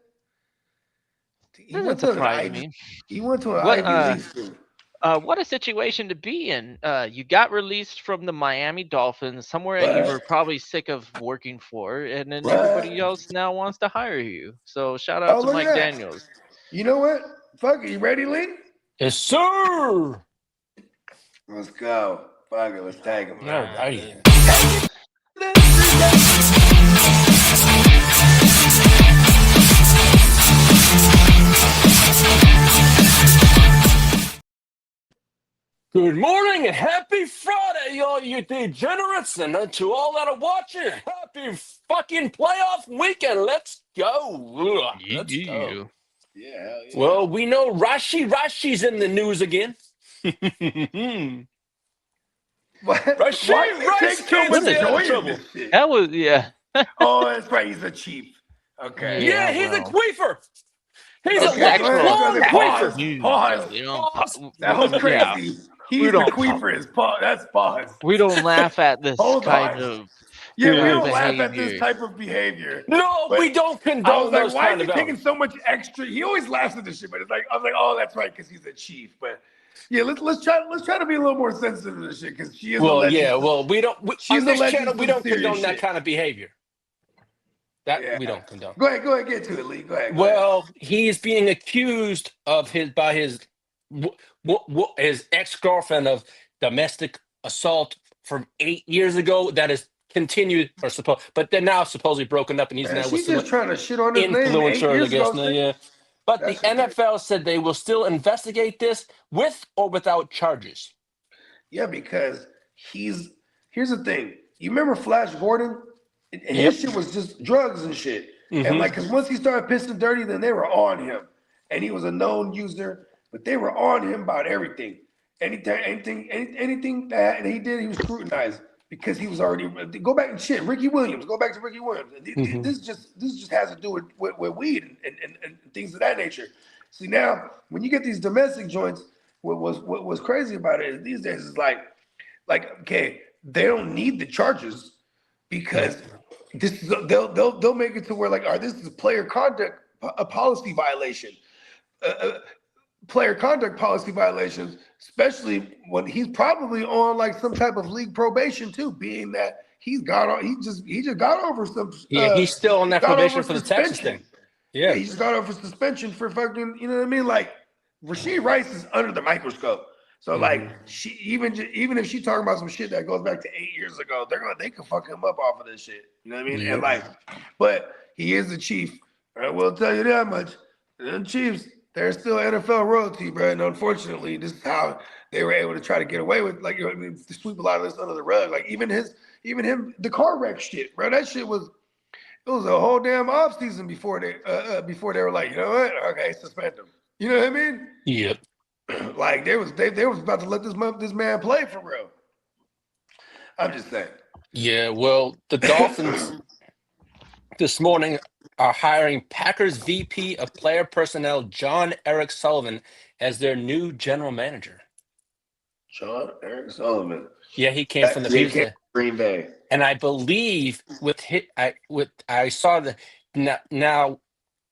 He Doesn't went to an surprise Ivy. me. He went to an What Ivy League school. what a situation to be in. You got released from the Miami Dolphins, somewhere that you were What? probably sick of working for, and then everybody What? else now wants to hire you. So shout out Oh, to look Mike at that. Daniels. You know what? Fuck it. You ready, Lee? Yes, sir. Let's go. Fuck it. Let's tag him. All righty. Good morning and happy Friday, all you degenerates, and to all that are watching, happy fucking playoff weekend. Let's go. Let's go. Yeah, hell yeah. Well, we know Rashi's in the news again. Why Rashi do you take so kids much stay out of joy in trouble. this shit? That was Oh, that's right. He's a chief. Okay. Yeah, Yeah, he's a well. queefer. He's It's a sexual. lifelong Pause. queefer. Pause. We don't Pause. That was yeah, crazy. we He's the don't queefer. Is pause. That's pause. we don't laugh at this Hold kind on. of Yeah, we don't laugh at behavior. this type of behavior. No, But we don't I condone was like, those why kind is he of taking outfits. so much extra? He always laughs at this shit, but it's like I was like, oh, that's right, because he's a chief. But yeah, let's try to be a little more sensitive to this shit because she is. Well, alleged yeah, to- well, we don't she's on this alleged channel. We some don't serious condone that shit. kind of behavior. That Yeah. we don't condone. Go ahead, get to it, Lee. Go ahead. Well, he is being accused of his ex-girlfriend of domestic assault from 8 years ago. That is continued but they're now supposedly broken up, and he's Man, now with she's some just trying to shit on his name 8 influencers, I years guess. ago. Yeah, but the That's just NFL said they will still investigate this with or without charges. Yeah, because here's the thing. You remember Flash Gordon? And Yep. his shit was just drugs and shit. Mhm. And like, cause once he started pissing dirty, then they were on him. And he was a known user, but they were on him about everything. Anything that he did, he was scrutinized. because he was already go back and shit. Ricky Williams, go back to Ricky Williams. Mhm. This just has to do with weed and things of that nature. See now, when you get these domestic joints, what was crazy about it is these days is like okay, they don't need the charges because this is they'll make it to where like, all right, this is a player conduct a policy violation. Player conduct policy violations, especially when he's probably on like some type of league probation too, being that he just got over some Yeah, he's still on that got probation over for the Texas suspension. thing. Yeah. He just got over suspension for fucking, you know what I mean? Like Rasheed Rice is under the microscope. So like she even if she talking about some shit that goes back to 8 years ago, they can fuck him up off of this shit. You know what I mean? Yeah. And like, but he is the chief. I will tell you that much. The Chiefs, they're still NFL royalty, bro. And unfortunately, this is how they were able to try to get away with, like, you know, I mean, to sweep a lot of this under the rug. Like even him, the car wreck shit, bro. That shit was a whole damn offseason before they were like, you know what? Okay, suspend him. You know what I mean? Yep. Like they was about to let this man play for real. I'm just saying. Yeah, well, the Dolphins this morning are hiring Packers VP of Player Personnel John Eric Sullivan as their new general manager. John Eric Sullivan. Yeah, he came from the Green Bay. And I believe I saw now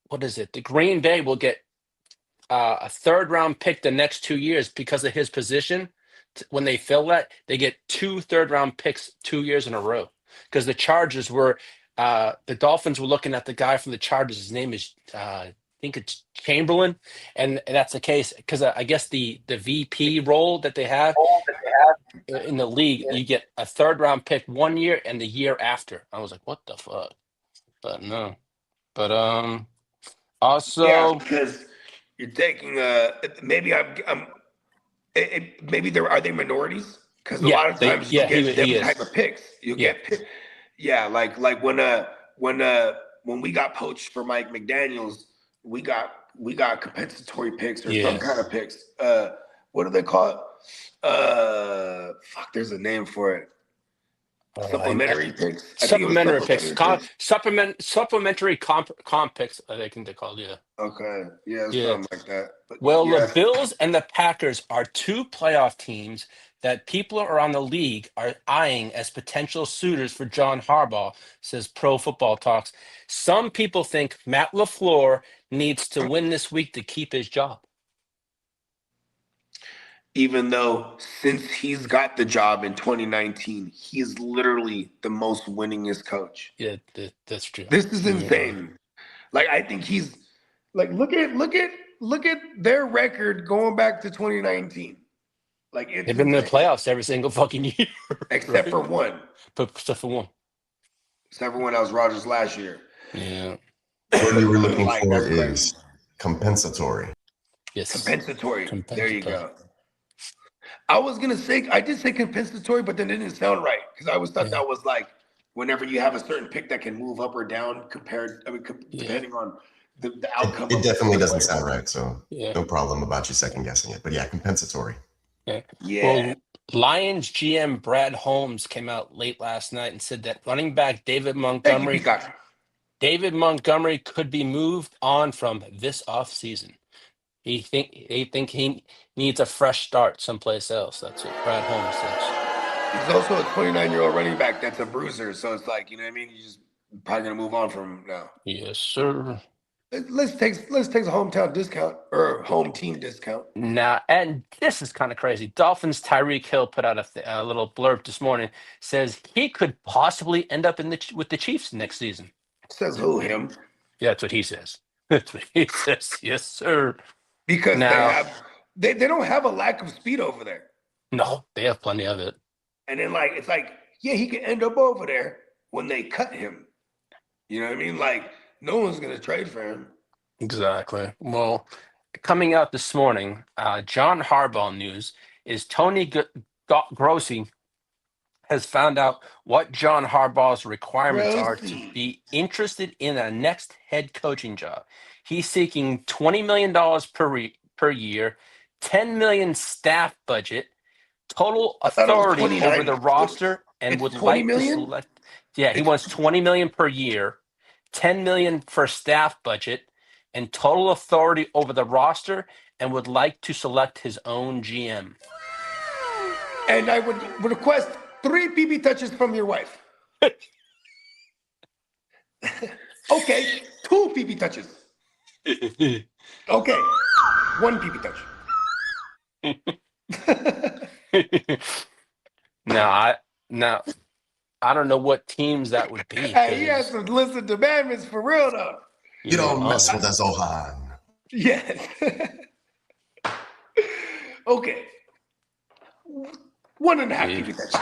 what is it? The Green Bay will get a third round pick the next 2 years because of his position. When they fill that, they get 2 third-round picks 2 years in a row. Because the Chargers were, the Dolphins were looking at the guy from the Chargers. His name is, I think it's Chamberlain, and that's the case because I guess the VP role that they have in the league, you get a third-round pick 1 year and the year after. I was like, what the fuck? But no, but also Yeah, because you're taking maybe maybe are they minorities? Because a lot of times you get different type of picks. You get like when we got poached for Mike McDaniels, we got compensatory picks or some kind of picks. What do they call it? Fuck, there's a name for it. Supplementary picks. Supplementary picks. Supplementary comp picks, I think they called, yeah. Okay. Yeah, something like that. But the Bills and the Packers are 2 playoff teams that people around the league are eyeing as potential suitors for John Harbaugh, says Pro Football Talks. Some people think Matt LaFleur needs to win this week to keep his job. Even though since he's got the job in 2019, he's literally the most winningest coach. Yeah, that's true. This is insane. Like I think he's like look at their record going back to 2019. Like they've been in the playoffs every single fucking year, except for one. Except for one. Except for one, that was Rodgers last year. Yeah. What we were looking for is compensatory. Yes. Compensatory. There you go. I did say compensatory, but then it didn't sound right because I always thought that was like whenever you have a certain pick that can move up or down depending on the outcome. It definitely doesn't sound right, so no problem about you second guessing it. But yeah, compensatory. Yeah. Well, Lions GM Brad Holmes came out late last night and said that running back David Montgomery could be moved on from this offseason. They think he needs a fresh start someplace else. That's what Brad Holmes says. He's also a 29-year-old running back that's a bruiser, so it's like, you know what I mean? You're just probably gonna move on from him now. Yes, sir. Let's take a hometown discount or home team discount. Now, and this is kind of crazy. Dolphins Tyreek Hill put out a little blurb this morning. Says he could possibly end up with the Chiefs next season. Says who? Him? Yeah, that's what he says. That's what he says. Yes, sir. Because they don't have a lack of speed over there. No, they have plenty of it. And then it's like, yeah, he could end up over there when they cut him. You know what I mean? Like, no one's going to trade for him. Exactly. Well, coming out this morning, John Harbaugh news is Tony Grossi has found out what John Harbaugh's requirements are to be interested in a next head coaching job. He's seeking $20 million per year, $10 million staff budget, total authority over the roster and It's would 20 like million? to select. Yeah, he wants $20 million per year, $10 million for staff budget, and total authority over the roster, and would like to select his own GM. And I would request 3 PB touches from your wife. Okay, 2 PB touches. Okay, 1 PB touch. Now I don't know what teams that would be. Hey, he has some list of demandments for real though. You don't mess with us, Zohan. Yes. Okay. 1.5 PB touch.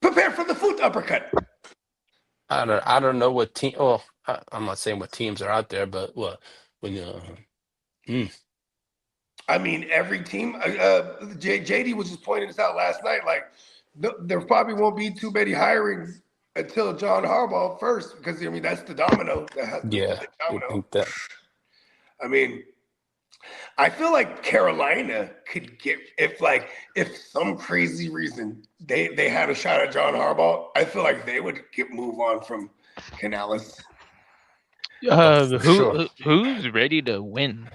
Prepare for the foot uppercut. I don't know what team. Well, I'm not saying what teams are out there, but I mean, every team. JD was just pointing this out last night. Like, there probably won't be too many hirings until John Harbaugh first, because I mean that's the domino. Yeah, I think that. I mean, I feel like Carolina could get if some crazy reason they had a shot at John Harbaugh. I feel like they would move on from Canales. Who's ready to win?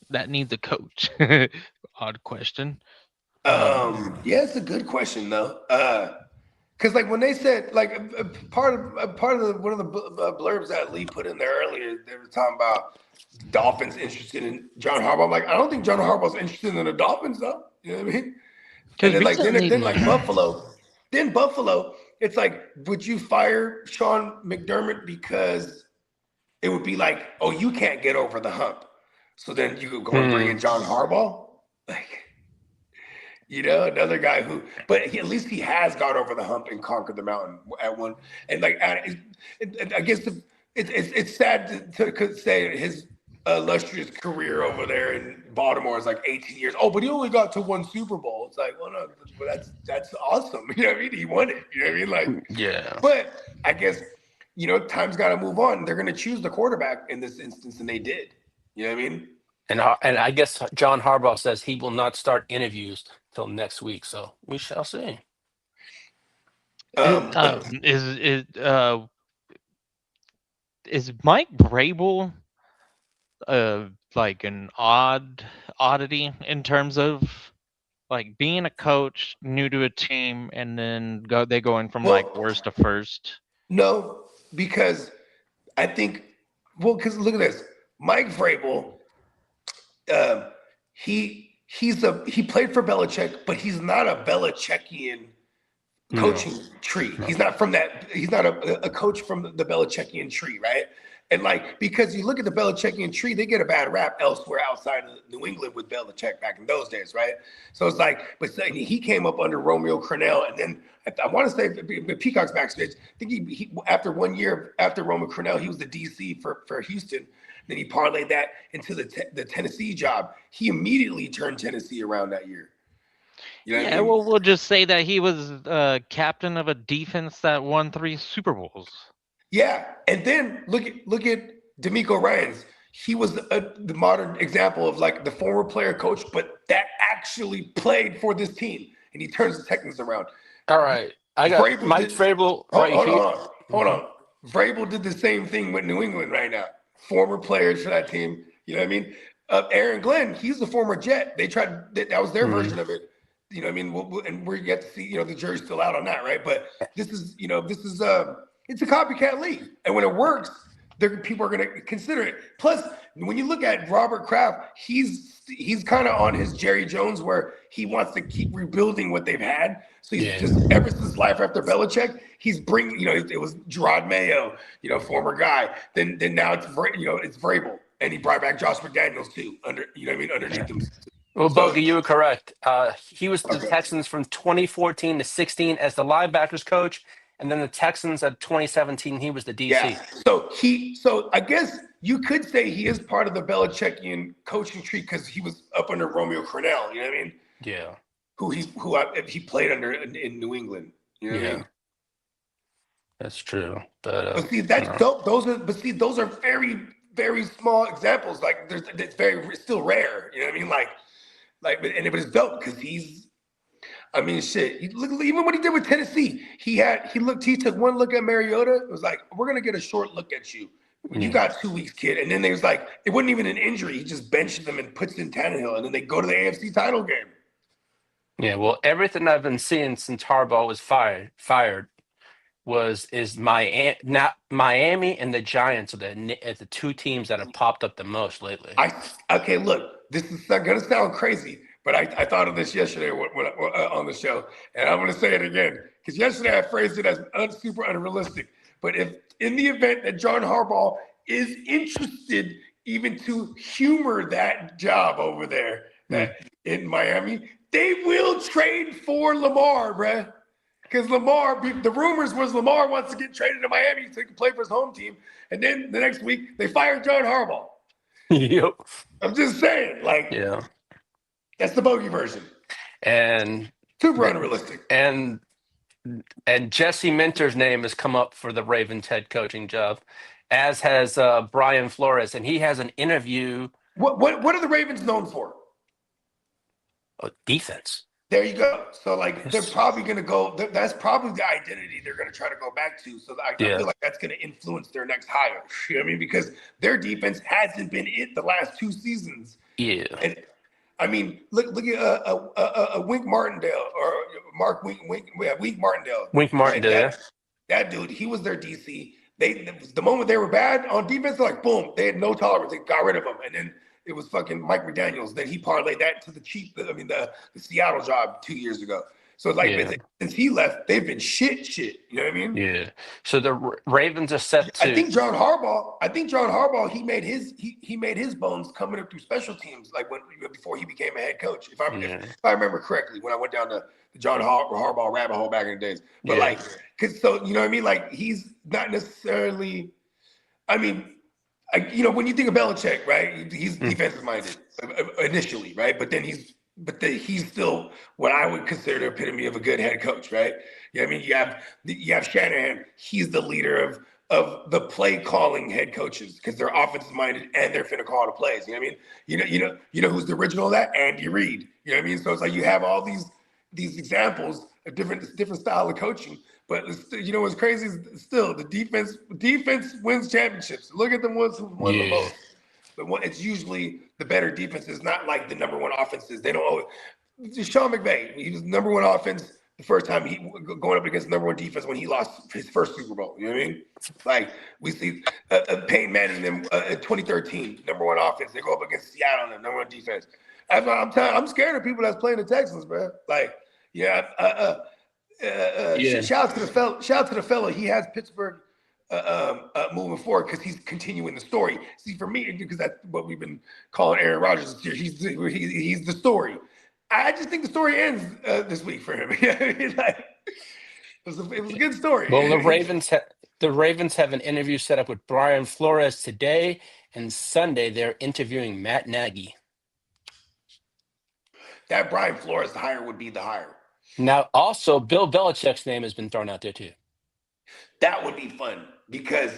That needs a coach. Odd question. Yeah, it's a good question though. Because like when they said like part of one of the blurbs that Lee put in there earlier, they were talking about Dolphins interested in John Harbaugh. I'm like, I don't think John Harbaugh's interested in the Dolphins though. You know what I mean? And then like Buffalo, it's like, would you fire Sean McDermott because it would be like, oh, you can't get over the hump, so then you could go and bring in John Harbaugh, like. You know, another guy who, but at least he has got over the hump and conquered the mountain at one. And like, I guess it's sad to say his illustrious career over there in Baltimore is like 18 years. Oh, but he only got to 1 Super Bowl. It's like, well, no, but that's awesome. You know what I mean? He won it. You know what I mean? Like, yeah. But I guess, you know, time's got to move on. They're going to choose the quarterback in this instance, and they did. You know what I mean? And I guess John Harbaugh says he will not start interviews till next week, so we shall see. Is Mike Vrabel like an oddity in terms of like being a coach new to a team and then going from like worst to first? No, because I think because look at this, Mike Vrabel. He played for Belichick, but he's not a Belichickian coaching tree. No. He's not from that. He's not a coach from the Belichickian tree, right? And like, because you look at the Belichickian tree, they get a bad rap elsewhere outside of New England with Belichick back in those days, right? So it's like, but he came up under Romeo Crennel, and then I want to say Peacock's backstage. I think he after 1 year after Romeo Crennel, he was the DC for Houston. Then he parlayed that into the Tennessee job. He immediately turned Tennessee around that year. You know what I mean? Well, we'll just say that he was captain of a defense that won 3 Super Bowls. Yeah, and then look at D'Amico Ryans. He was the modern example of like the former player coach, but that actually played for this team, and he turns the Texans around. All right, I got Vrabel. Hold on. Vrabel did the same thing with New England right now. Former players for that team, you know what I mean? Aaron Glenn, he's the former Jet. They tried that was their version of it. You know what I mean? And we're yet to see. You know, the jury's still out on that, right? But this is it's a copycat league, and when it works, people are going to consider it. Plus, when you look at Robert Kraft, he's kind of on his Jerry Jones where he wants to keep rebuilding what they've had. So he's just ever since life after Belichick, he's bringing. You know, it was Gerard Mayo, you know, former guy. Then now it's Vrabel, and he brought back Josh McDaniels too. Underneath them. Well, Bogey, you were correct. He was the Texans from 2014 to 16 as the linebackers coach. And then the Texans at 2017, he was the DC. Yeah. So I guess you could say he is part of the Belichickian coaching tree because he was up under Romeo Crennel. You know what I mean? Yeah. Who he played under in New England. You know what I mean? That's true. But see, those are very, very small examples. Like it's still rare. You know what I mean? But it's dope because I mean, shit. Look, even what he did with Tennessee, he took one look at Mariota. It was like, we're gonna get a short look at you. You got 2 weeks, kid. And then they was like, it wasn't even an injury. He just benched them and puts in Tannehill, and then they go to the AFC title game. Yeah, well, everything I've been seeing since Harbaugh was fired is Miami and the Giants are the two teams that have popped up the most lately. Okay, look, this is gonna sound crazy, but I thought of this yesterday on the show, and I'm gonna say it again because yesterday I phrased it as super unrealistic. But if in the event that John Harbaugh is interested even to humor that job over there in Miami, they will trade for Lamar, bruh. Because Lamar, the rumors was Lamar wants to get traded to Miami so he can play for his home team. And then the next week, they fired John Harbaugh. Yep. I'm just saying, like, that's the bogey version. And super unrealistic. And Jesse Minter's name has come up for the Ravens head coaching job, as has Brian Flores. And he has an interview. What are the Ravens known for? Defense. There you go. So, like, they're probably going to go. That's probably the identity they're going to try to go back to. So, I feel like that's going to influence their next hire. You know what I mean? Because their defense hasn't been it the last 2 seasons. Yeah. And I mean, look at Wink Martindale or Mark Wink Martindale. Wink Martindale. Right? That dude, he was their DC. The moment they were bad on defense, they're like, boom, they had no tolerance. They got rid of him, and then it was fucking Mike McDaniels. Then he parlayed that to the Seattle job 2 years ago. So it's like since he left, they've been shit. You know what I mean? Yeah. So the Ravens are set to. I think John Harbaugh. He made his bones coming up through special teams, like before he became a head coach. If I remember correctly, when I went down the John Harbaugh rabbit hole back in the days. But so you know what I mean? Like, he's not necessarily. I mean. When you think of Belichick, right? He's defensive minded initially, right? But then he's still what I would consider the epitome of a good head coach, right? You know what I mean? You have Shanahan. He's the leader of the play calling head coaches because they're offensive minded and they're finna call the plays. You know what I mean? You know who's the original of that? Andy Reid. You know what I mean? So it's like you have all these examples of different style of coaching. But what's crazy is still the defense wins championships. Look at the ones who won the most. But it's usually the better defenses, not like the number one offenses. They don't always. Sean McVay, he was number one offense the first time he going up against the number one defense when he lost his first Super Bowl. You know what I mean? Like, we see Peyton Manning them in 2013, number one offense. They go up against Seattle and the number one defense. I'm scared of people that's playing the Texans, bro. Like, shout out to the fellow. He has Pittsburgh moving forward because he's continuing the story. See, for me, because that's what we've been calling Aaron Rodgers this year. He's the story. I just think the story ends this week for him. It was a good story. Well, the Ravens have an interview set up with Brian Flores today, and Sunday they're interviewing Matt Nagy. That Brian Flores hire would be the hire. Now, also, Bill Belichick's name has been thrown out there, too. That would be fun because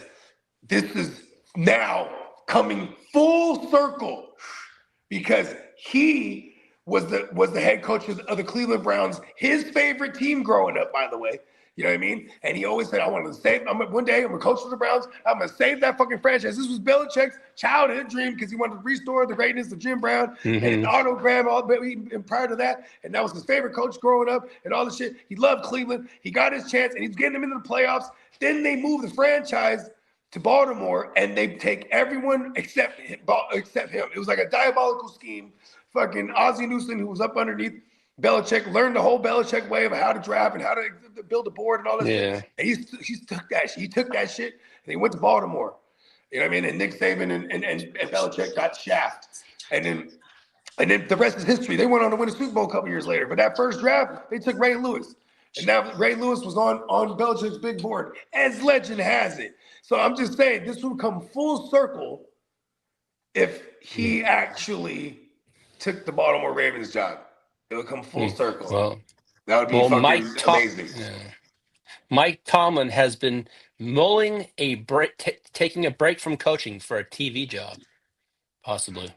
this is now coming full circle because he was the head coach of the Cleveland Browns, his favorite team growing up, by the way. You know what I mean? And he always said, I want to save, one day I'm going to coach for the Browns. I'm going to save that fucking franchise. This was Belichick's childhood dream because he wanted to restore the greatness of Jim Brown and an autogram and prior to that. And that was his favorite coach growing up and all the shit. He loved Cleveland. He got his chance and he's getting them into the playoffs. Then they move the franchise to Baltimore and they take everyone except him. It was like a diabolical scheme. Fucking Ozzie Newsome, who was up underneath Belichick, learned the whole Belichick way of how to draft and how to build a board and all that shit. And he took that shit. He took that shit and he went to Baltimore. You know what I mean? And Nick Saban and Belichick got shafted. And then the rest is history. They went on to win a Super Bowl a couple years later. But that first draft, they took Ray Lewis. And now Ray Lewis was on Belichick's big board, as legend has it. So I'm just saying, this would come full circle if he actually took the Baltimore Ravens job. It would come full circle. Well, that would be amazing. Mike Tomlin has been mulling a break, taking a break from coaching for a TV job, possibly.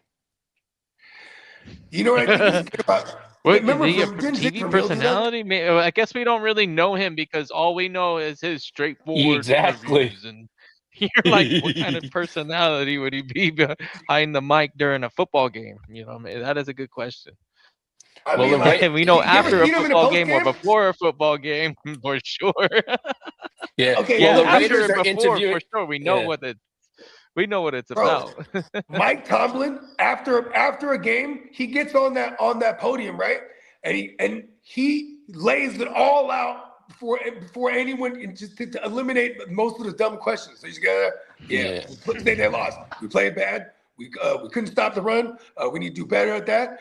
You know what I think he's scared about? What Remember, is he a didn't Jake TV Vermeil do that? personality? I guess we don't really know him because all we know is his straightforward Exactly. interviews. And you're like, what kind of personality would he be behind the mic during a football game? That is a good question. I Well, mean, the like, Ra- And we know you ever after a seen him in a football post game or game? before a football game, for sure. Yeah. Okay, Yeah, Well, the I'm after Raiders and are before, interviewing. for sure. We know Yeah. what it's Bro, about. Mike Tomlin, after a game, he gets on that podium, right? And he lays it all out before anyone can just to eliminate most of the dumb questions. So he's gotta, say they lost. We played bad. We couldn't stop the run. We need to do better at that.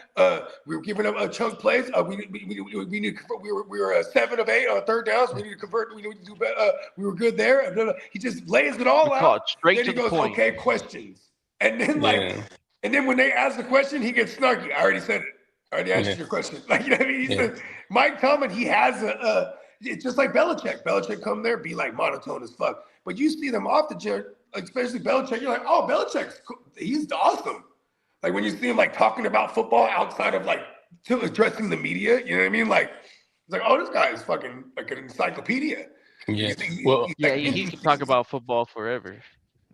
We were giving up chunk plays. We need we were 7 of 8 on third downs. We need to convert. We need to do better. We were good there. He just lays it all We call out. it straight Then to he the goes, point. okay, questions. And then Yeah. and then when they ask the question, he gets snarky. I already said it. I already answered your question. Like, you know what I mean? He says, Mike Tomlin, he has it's just like Belichick. Belichick come there, be like monotone as fuck. But you see them off the gym, especially Belichick, you're like, oh, Belichick's cool. He's awesome. Like when you see him like talking about football outside of like addressing the media, you know what I mean? Like, it's like, oh, this guy is fucking like an encyclopedia. Yeah. Well, Yeah, he can talk about football forever.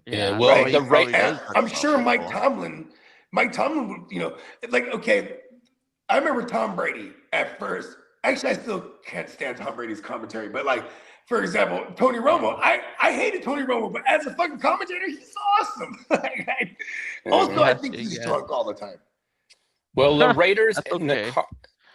Yeah, that's well, why the he probably And does talk I'm about sure Mike football. Tomlin would, like, okay, I remember Tom Brady at first. Actually, I still can't stand Tom Brady's commentary, but like, for example, Tony Romo. I hated Tony Romo, but as a fucking commentator, he's awesome. Also, I think he's drunk all the time. Well, the Raiders That's and okay.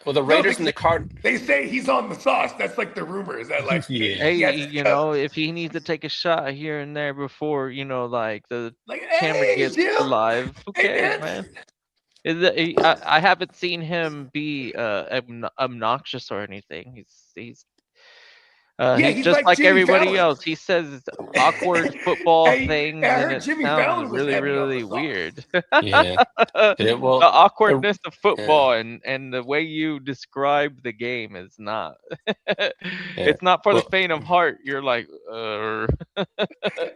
the Raiders and the Card. They say he's on the sauce. That's like the rumor. Is that like, Yeah. Hey, he has if he needs to take a shot here and there before, like the like, camera hey, gets Jim. live, who Hey, cares, man. man? I haven't seen him be obnoxious or anything. He's he's He's just like like Jimmy everybody Fallon. else. He says awkward football Hey, things, I and heard it Jimmy sounds Fallon was really, heavy on the really sauce. weird. Yeah. The Well, awkwardness of football and the way you describe the game is not. It's not for the Well, faint of heart. You're like,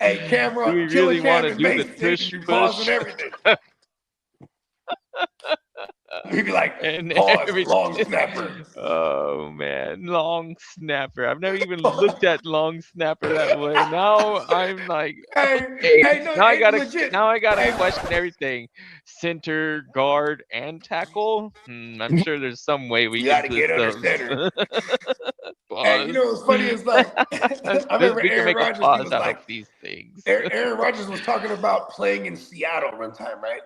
Hey, do camera, we killer really want cam to and do the base tush be pausing push everything. He'd be like, and pause, everything? long snapper. Oh man, long snapper. I've never even looked at long snapper that way. Now I'm like, okay, No, now I hey, gotta legit. now I gotta question everything. Center, guard, and tackle. I'm sure there's some way we You can got to list get under those. center. Hey, you Pause. know what's funny is like, I remember We can Aaron make a Rodgers. He pause was out like, of these things. Aaron Rodgers was talking about playing in Seattle one time, right?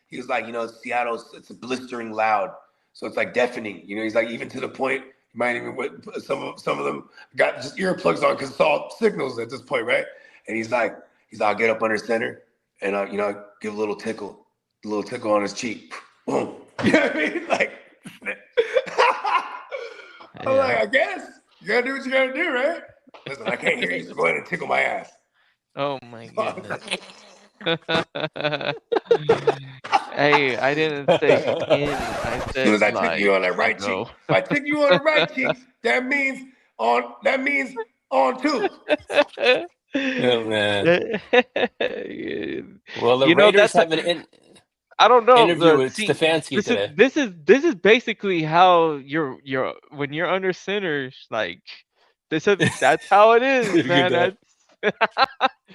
He was like, Seattle, it's blistering loud, so it's like deafening. He's like, even to the point, you might even some of them got just earplugs on because it's all signals at this point, right? And he's like, I'll get up under center and give a little tickle on his cheek. Boom. You know what I mean? Like, I'm like, I guess you gotta do what you gotta do, right? Listen, I can't hear you, so go ahead and tickle my ass. Oh my goodness. Hey, I didn't say skin. I As soon as said I tickle you on that right cheek, if I tickle you on the right cheek, that means on two. oh man. Well, the Raiders that's have an I don't know. interview with See, Stefanski today. This is basically how you're when you're under center, like that's how it is, Look at man. that.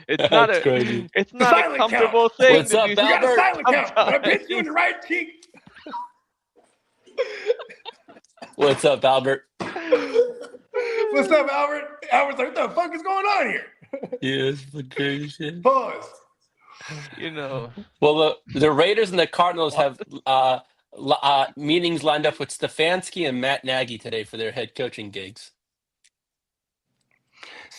That's crazy. it's not a Silent comfortable count. thing What's to up, do. We got a Albert? silent count. When I pinch you in sometimes. the right cheek. What's up, Albert? What's up, Albert? Albert's like, what the fuck is going on here? Yeah, it's the crazy shit. Pause. Well, the Raiders and the Cardinals have meetings lined up with Stefanski and Matt Nagy today for their head coaching gigs.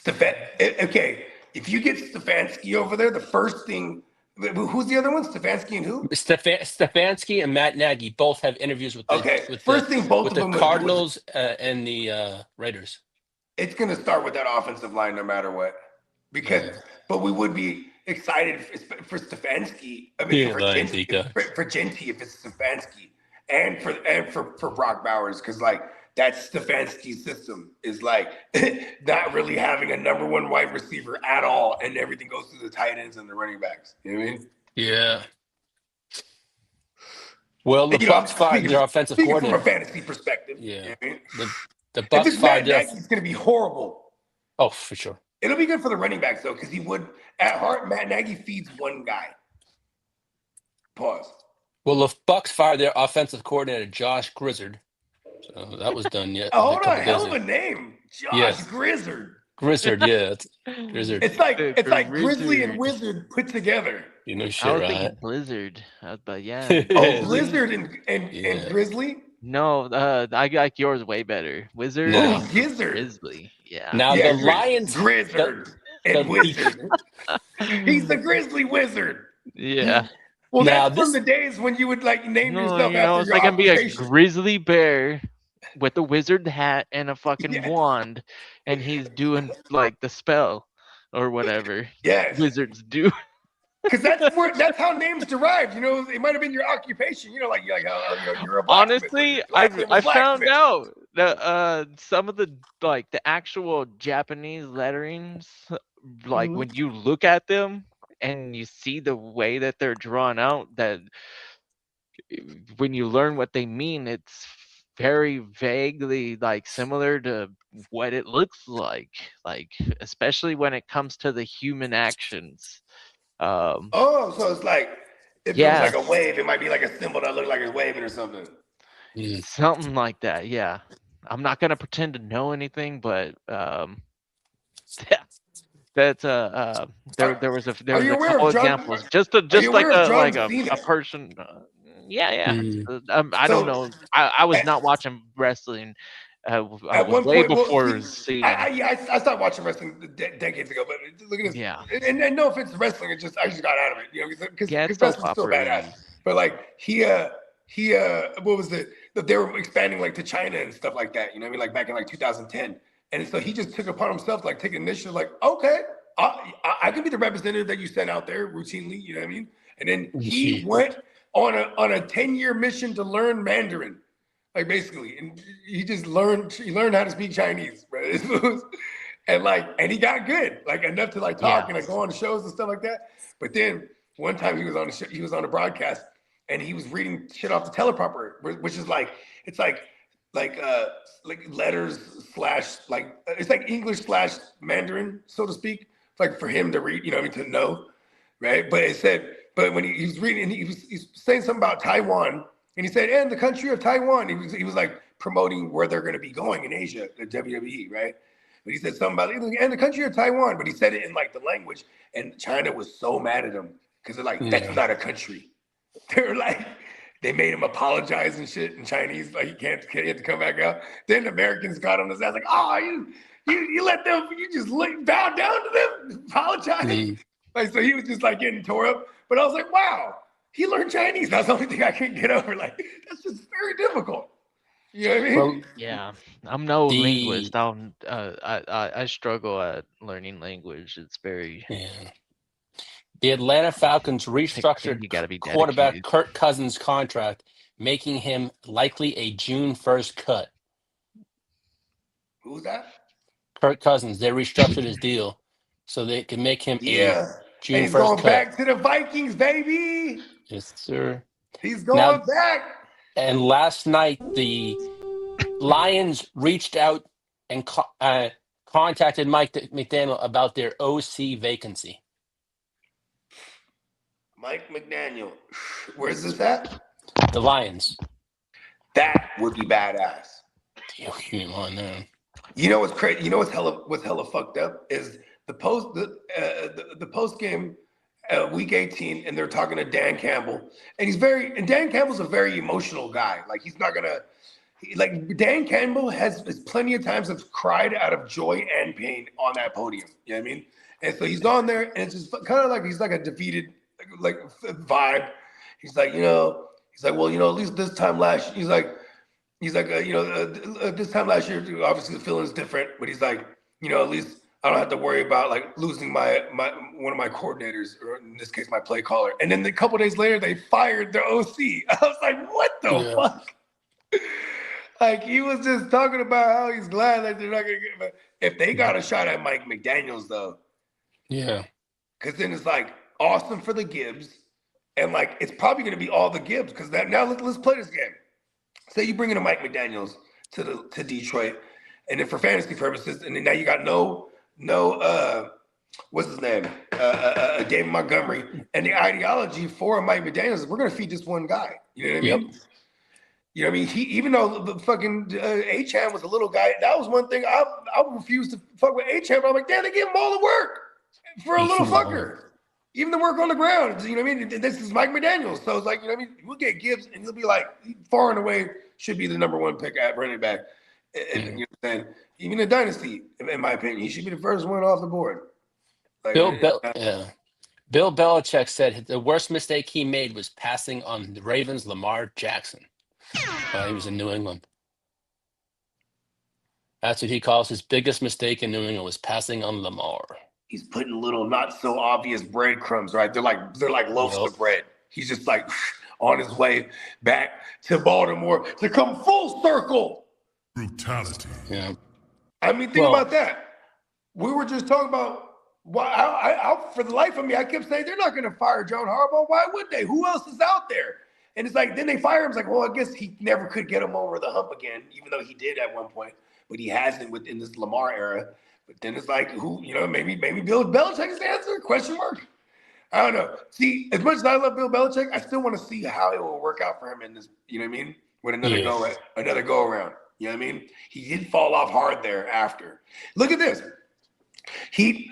Okay, if you get Stefanski over there, the first thing. Who's the other one? Stefanski and who? Stefanski and Matt Nagy both have interviews with the Cardinals and the Raiders. It's going to start with that offensive line no matter what. But we would be excited for Stefanski. I mean, for Genti if it's Stefanski, and for Brock Bowers, because like that Stefanski system is like not really having a number one wide receiver at all, and everything goes through the tight ends and the running backs. You know what I mean? Yeah. Well, the And, you know, I'm Bucks fired their offensive speaking from a coordinator. fantasy perspective. Yeah. You know what I mean? The If Bucks it's Matt fired their. Nagy, it's going to be horrible. Oh, for sure. It'll be good for the running backs, though, because he would, at heart, Matt Nagy feeds one guy. Pause. Well, the Bucks fired their offensive coordinator, Josh Grizzard. So that was done yet. Oh, hold on. Hell of a name. Josh Grizzard. Grizzard, yeah. It's Grizzard. It's like Grizzly and Wizard put together. You know I shit, was right? thinking Blizzard, but yeah. Oh, Blizzard and Grizzly? No, I like yours way better. Wizard. No. Oh, Gizzard. Grizzly. Yeah. Now Yeah, the Lions. Grizzard and Wizard. He's the Grizzly Wizard. Yeah. Well, Now that's from the days when you would like name No, yourself you know, after it's your like gonna be a occupation. grizzly bear with a wizard hat and a fucking Yes. wand, and he's doing like the spell or whatever Yes, wizards do. because that's how names derived. You know, it might have been your occupation. You know, like you're a blacksmith. Honestly, Your last name I was found blacksmith. out that some of the like the actual Japanese letterings, like Mhm. when you look at them and you see the way that they're drawn out, that when you learn what they mean, it's very vaguely like similar to what it looks like especially when it comes to the human actions. Oh, so it's like if Yeah. it was like a wave, it might be like a symbol that looked like it's waving or something. Something like that, yeah. I'm not gonna pretend to know anything, but yeah, that's there was a Are you aware couple of John- examples, just you like aware of John a Cena? person. Yeah. I So- don't know. I was not watching wrestling. I At was one way point, well, before see, seeing. I stopped watching wrestling decades ago, but look at this. Yeah. And no offense to wrestling, I just got out of it, you know, because Yeah, it's soap wrestling's still opera-y. badass. But like he what was it? That they were expanding like to China and stuff like that. You know what I mean? Like back in like 2010, and so he just took upon himself to like take initiative. Like, okay, I can be the representative that you send out there routinely. You know what I mean? And then he went on a 10-year mission to learn Mandarin. Like basically, and he learned how to speak Chinese, right? and he got good, like enough to like talk and like go on shows and stuff like that. But then one time he was on a broadcast and he was reading shit off the teleprompter, which is like it's like letters / like it's like English / Mandarin, so to speak, like for him to read, you know what I mean, to know, right? But it said, but when he was reading, he's saying something about Taiwan. And he said, and the country of Taiwan. He was like promoting where they're going to be going in Asia, the WWE, right? But he said something about and the country of Taiwan. But he said it in like the language, and China was so mad at him because they're like, that's not a country. They're like, they made him apologize and shit in Chinese, like he had to come back out. Then the Americans got on his ass like, oh, you let them, you just bow down to them, apologize. Like so, he was just like getting tore up. But I was like, wow. He learned Chinese. That's the only thing I couldn't get over. Like, that's just very difficult. You know what I mean? Well, Yeah, I'm no linguist. I struggle at learning language. It's very the Atlanta Falcons you restructured gotta be quarterback dedicated. Kirk Cousins' contract, making him likely a June 1st cut. Who's that? Kirk Cousins. They restructured his deal so they can make him a June and he's 1st going cut. back to the Vikings, baby. Yes, sir. He's going back. And last night, the Lions reached out and contacted Mike McDaniel about their OC vacancy. Mike McDaniel. Where's this at? The Lions. That would be badass. Come on, man. You know what's crazy? You know what's hella fucked up is the post game week 18, and they're talking to Dan Campbell, and Dan Campbell's a very emotional guy. Like he's not gonna like Dan Campbell has plenty of times have cried out of joy and pain on that podium. You know what I mean? And so he's on there, and it's just kind of like he's like a defeated like vibe. He's like, well, at least this time last, this time last year, obviously the feeling's different, but he's like, at least I don't have to worry about like losing my one of my coordinators, or in this case, my play caller. And then a couple days later, they fired their OC. I was like, what the fuck? Like he was just talking about how he's glad that they're not gonna get. But if they got a shot at Mike McDaniel's though, yeah, because then it's like awesome for the Gibbs, And like, it's probably going to be all the Gibbs because now let's play this game. Say you bring in a Mike McDaniels to Detroit, and then for fantasy purposes, and then now you got no what's his name, David Montgomery, and the ideology for Mike McDaniels is we're going to feed this one guy. You know what I mean? You know what I mean? He, even though the fucking Achane was a little guy, that was one thing I refused to fuck with Achane. But I'm like, damn, they give him all the work for a little fucker. Even the work on the ground. You know what I mean? This is Mike McDaniels. So it's like, you know what I mean? We'll get Gibbs and he'll be like, far and away, should be the number one pick at running back. And, you know what I'm saying? Even in Dynasty, in my opinion, he should be the first one off the board. Like, Bill Belichick said the worst mistake he made was passing on the Ravens' Lamar Jackson while he was in New England. That's what he calls his biggest mistake in New England was passing on Lamar. He's putting little not so obvious breadcrumbs, right? They're like loaves of bread. He's just like on his way back to Baltimore to come full circle. Brutality. Yeah. I mean, think about that. We were just talking about why I for the life of me, I kept saying they're not going to fire John Harbaugh. Why would they? Who else is out there? And it's like, then they fire him. It's like, well, I guess he never could get him over the hump again, even though he did at one point, but he hasn't within this Lamar era. But then it's like, who, you know, maybe Bill Belichick is the answer? Question mark. I don't know. See, as much as I love Bill Belichick, I still want to see how it will work out for him in this, you know what I mean? With another go around. You know what I mean? He did fall off hard there after. Look at this. He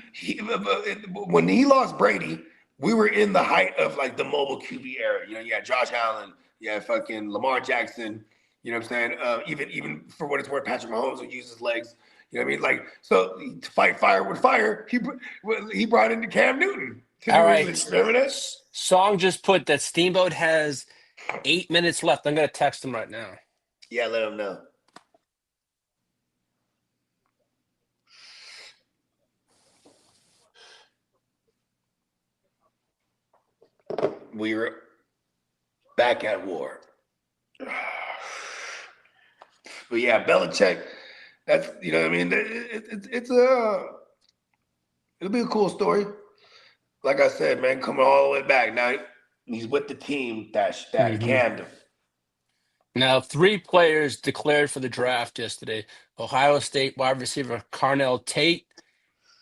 when he lost Brady, we were in the height of like the mobile QB era. You know, you had Josh Allen, you had fucking Lamar Jackson, you know what I'm saying? Even for what it's worth, Patrick Mahomes would use his legs. You know what I mean? Like, so to fight fire with fire, he brought in Cam Newton. All right. Remember that? Song just put that Steamboat has 8 minutes left. I'm going to text him right now. Yeah, let him know. We were back at war. But yeah, Belichick, that's, you know what I mean? It'll be a cool story. Like I said, man, coming all the way back. Now he's with the team that canned him. Now, 3 players declared for the draft yesterday. Ohio State wide receiver Carnell Tate,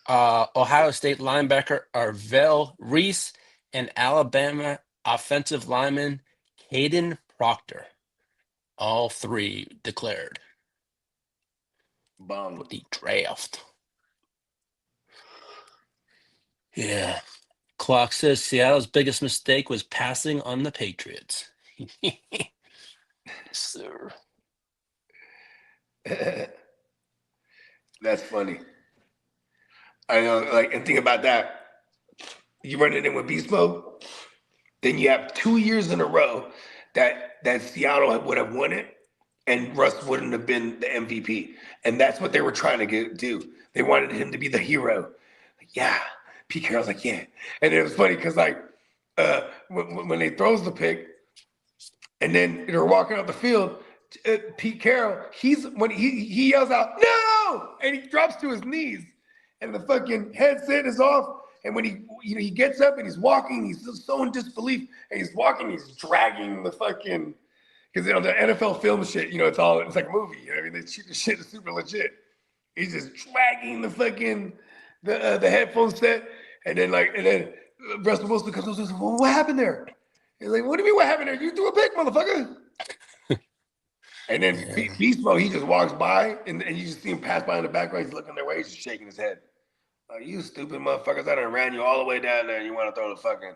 Ohio State linebacker Arvell Reese, and Alabama offensive lineman Caden Proctor. All 3 declared for the draft. Yeah. Clock says Seattle's biggest mistake was passing on the Patriots. Sir. That's funny. I know, like, and think about that. You run it in with beast mode, then you have 2 years in a row that Seattle would have won it, and Russ wouldn't have been the MVP. And that's what they were trying to do. They wanted him to be the hero. Like, yeah. Pete Carroll's like, yeah. And it was funny because, like, when they throws the pick, and then they're walking out the field, Pete Carroll, when he yells out, no! And he drops to his knees, and the fucking headset is off. And when he gets up and he's walking, he's so in disbelief, and he's walking, he's dragging the fucking, because the NFL film shit, it's like a movie. You know what I mean? They shoot the shit is super legit. He's just dragging the fucking the headphone set, and then Russell Wilson comes and says, well, what happened there? He's like, what do you mean what happened there? You threw a pick, motherfucker. And then Beast Mode, he just walks by, and you just see him pass by in the background. He's looking their way. He's just shaking his head. Like, you stupid motherfuckers. I done ran you all the way down there, and you want to throw the fucking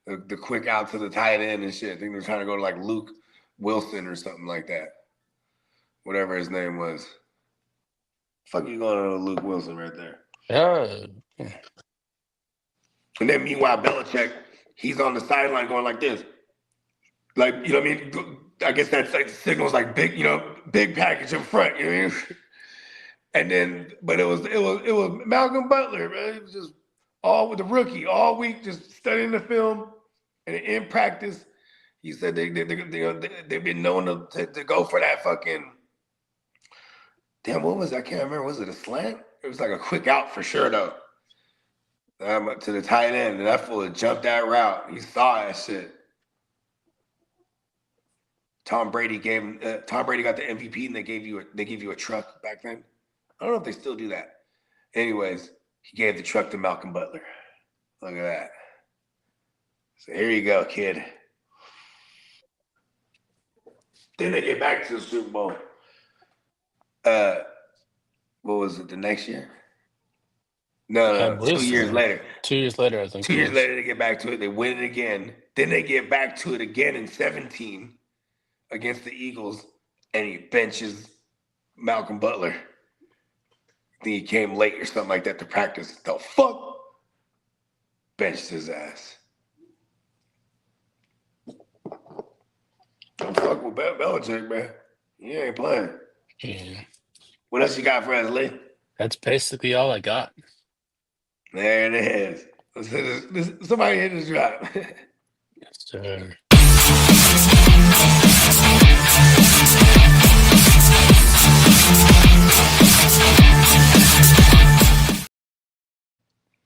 the quick out to the tight end and shit. I think they're trying to go to like Luke Wilson or something like that. Whatever his name was. Fuck you going to Luke Wilson right there. And then meanwhile, Belichick, he's on the sideline going like this. Like, you know what I mean? I guess that's like signals like big, big package in front, you know what I mean? And then, but it was Malcolm Butler, man. It was just all with the rookie all week, just studying the film. And in practice, he said they've been known to go for that fucking, damn, what was it? I can't remember. Was it a slant? It was like a quick out for sure, though. To the tight end, and that fool had jumped that route. He saw that shit. Tom Brady got the MVP, and they gave you a truck back then. I don't know if they still do that. Anyways, he gave the truck to Malcolm Butler. Look at that. So here you go, kid. Then they get back to the Super Bowl. What was it? The next year? No, 2 years later. 2 years later, I think. 2 years later, they get back to it. They win it again. Then they get back to it again in 2017 against the Eagles, and he benches Malcolm Butler. I think he came late or something like that to practice. The fuck? Benched his ass. Don't fuck with Belichick, man. He ain't playing. Yeah. What else you got for us, Lee? That's basically all I got. There it is. Somebody hit his drop. Yes, sir.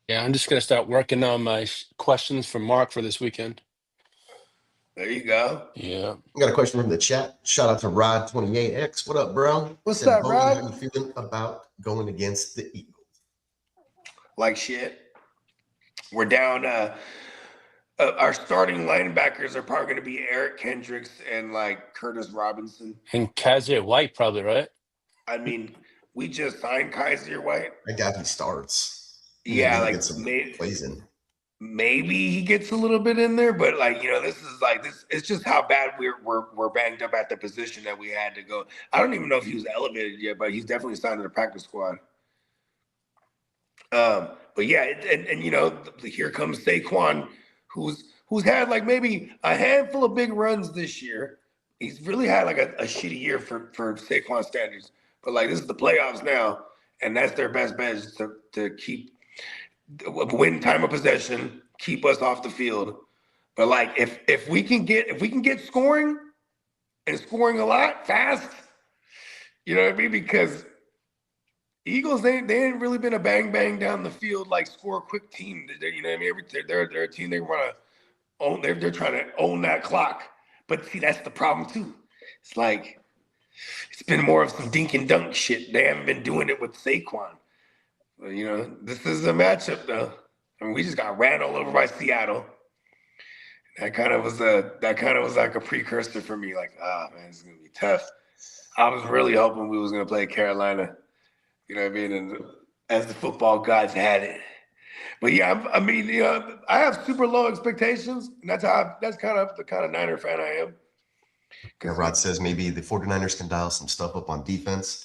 Yeah, I'm just going to start working on my questions for Mark for this weekend. There you go. Yeah. We got a question from the chat. Shout out to Rod28X. What up, bro? What's Said, up, Bo, Rod? How you feeling about going against the Eagles? Like shit. We're down. Our starting linebackers are probably going to be Eric Kendricks and like Curtis Robinson. And Kaiser White, probably, right? I mean, we just signed Kaiser White. I doubt he starts. Yeah, Maybe like plays in. Maybe he gets a little bit in there, but like this is like this. It's just how bad we're banged up at the position that we had to go. I don't even know if he was elevated yet, but he's definitely signed to the practice squad. But yeah, and here comes Saquon, who's had like maybe a handful of big runs this year. He's really had like a shitty year for Saquon standards. But like this is the playoffs now, and that's their best bet is to keep win time of possession, keep us off the field. But like if we can get scoring and scoring a lot fast, you know what I mean? Because Eagles, they ain't really been a bang down the field like score quick team. You know what I mean? They're a team they want to own. They're trying to own that clock. But see, that's the problem too. It's like it's been more of some dink and dunk shit. They haven't been doing it with Saquon. But, this is a matchup though. I mean, we just got ran all over by Seattle. That kind of was like a precursor for me. Like, man, it's gonna be tough. I was really hoping we was gonna play Carolina. You know what I mean? And as the football gods had it. But yeah, I have super low expectations. And that's kind of the kind of Niner fan I am. Yeah, Rod says maybe the 49ers can dial some stuff up on defense.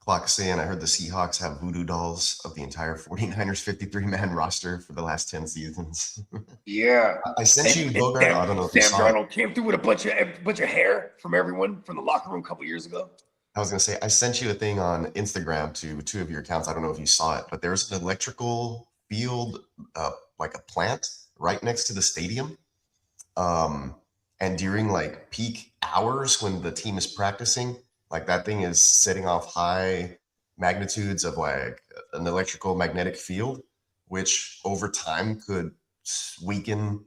Clock saying I heard the Seahawks have voodoo dolls of the entire 49ers 53-man roster for the last 10 seasons. Yeah. I sent you Bogart. I don't know if you Sam saw Darnold it. came through with a bunch of hair from everyone from the locker room a couple years ago. I was going to say, I sent you a thing on Instagram to 2 of your accounts. I don't know if you saw it, but there's an electrical field, like a plant right next to the stadium. And during like peak hours when the team is practicing, like that thing is setting off high magnitudes of like an electrical magnetic field, which over time could weaken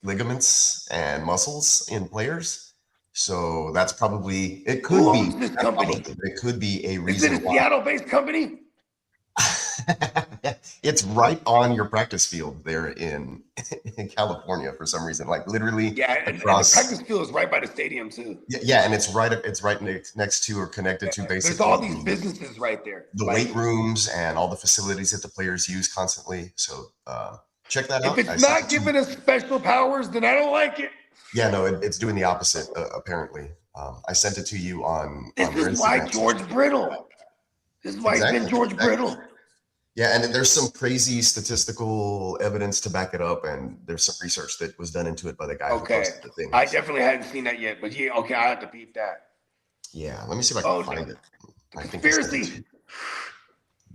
ligaments and muscles in players. So that's probably it. Could be this company? It could be a Is reason. it a Seattle-based company? It's right on your practice field there in California for some reason, like literally. Yeah, and the practice field is right by the stadium too. Yeah, and it's right next to or connected to basically. There's all these businesses right there. The weight rooms and all the facilities that the players use constantly. So check that out. If it's not giving us special powers, then I don't like it. Yeah, no, it's doing the opposite apparently. I sent it to you on. This is why George Brittle. This is why he's been George Brittle. Yeah, and there's some crazy statistical evidence to back it up, and there's some research that was done into it by the guy who posted the thing. I definitely hadn't seen that yet, but yeah, okay, I have to peep that. Yeah, let me see if I can find it. I think conspiracy.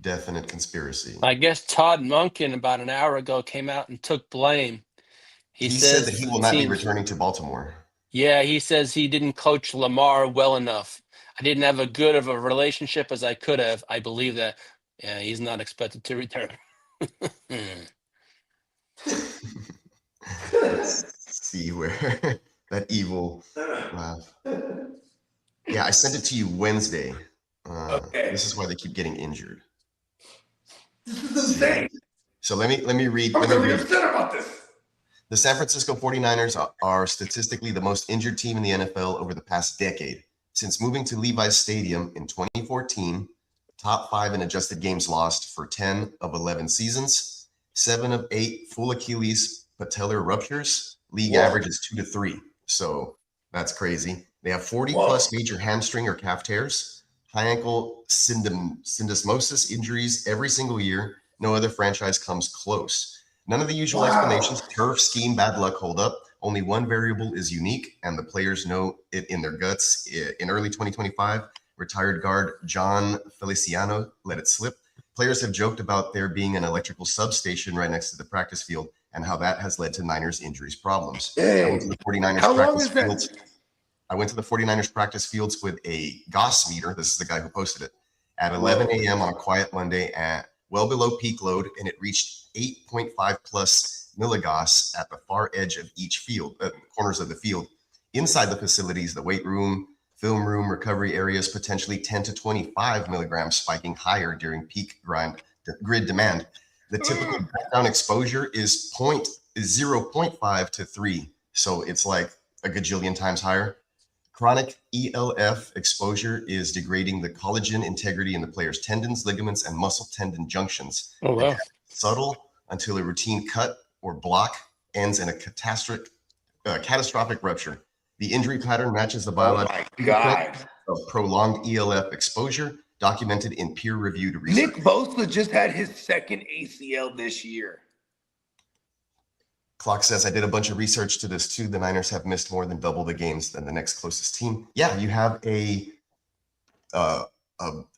Definite conspiracy. I guess Todd Monken about an hour ago came out and took blame. He said that he will not be returning to Baltimore. Yeah, he says he didn't coach Lamar well enough. I didn't have a good of a relationship as I could have. I believe that. Yeah, he's not expected to return. Let's see where that evil laugh. Yeah, I sent it to you Wednesday. Okay. This is why they keep getting injured. This is insane. So let me read. I'm Let me really read. upset about this. The San Francisco 49ers are statistically the most injured team in the NFL over the past decade. Since moving to Levi's Stadium in 2014, top 5 in adjusted games lost for 10 of 11 seasons, 7 of 8 full Achilles patellar ruptures. League Whoa. average is 2 to 3. So that's crazy. They have 40 Whoa. plus major hamstring or calf tears, high ankle syndesmosis injuries every single year. No other franchise comes close. None of the usual explanations, turf, scheme, bad luck, hold up. Only one variable is unique, and the players know it in their guts. In early 2025, retired guard John Feliciano let it slip. Players have joked about there being an electrical substation right next to the practice field and how that has led to Niners injuries problems. Hey, I went to the 49ers how long practice is that? fields. I went to the 49ers practice fields with a Gauss meter. This is the guy who posted it at 11 a.m. on a quiet Monday at well below peak load, and it reached 8.5 plus milligauss at the far edge of each field, corners of the field. Inside the facilities, the weight room, film room, recovery areas, potentially 10 to 25 milligrams, spiking higher during peak grid demand. The typical background exposure is 0.5 to 3, so it's like a gajillion times higher. Chronic ELF exposure is degrading the collagen integrity in the player's tendons, ligaments, and muscle tendon junctions. Oh, wow. Subtle until a routine cut or block ends in a catastrophic rupture. The injury pattern matches the biological God. of prolonged ELF exposure, documented in peer-reviewed research. Nick Bosa just had his second ACL this year. Clock says, I did a bunch of research to this too. The Niners have missed more than double the games than the next closest team. Yeah, you have a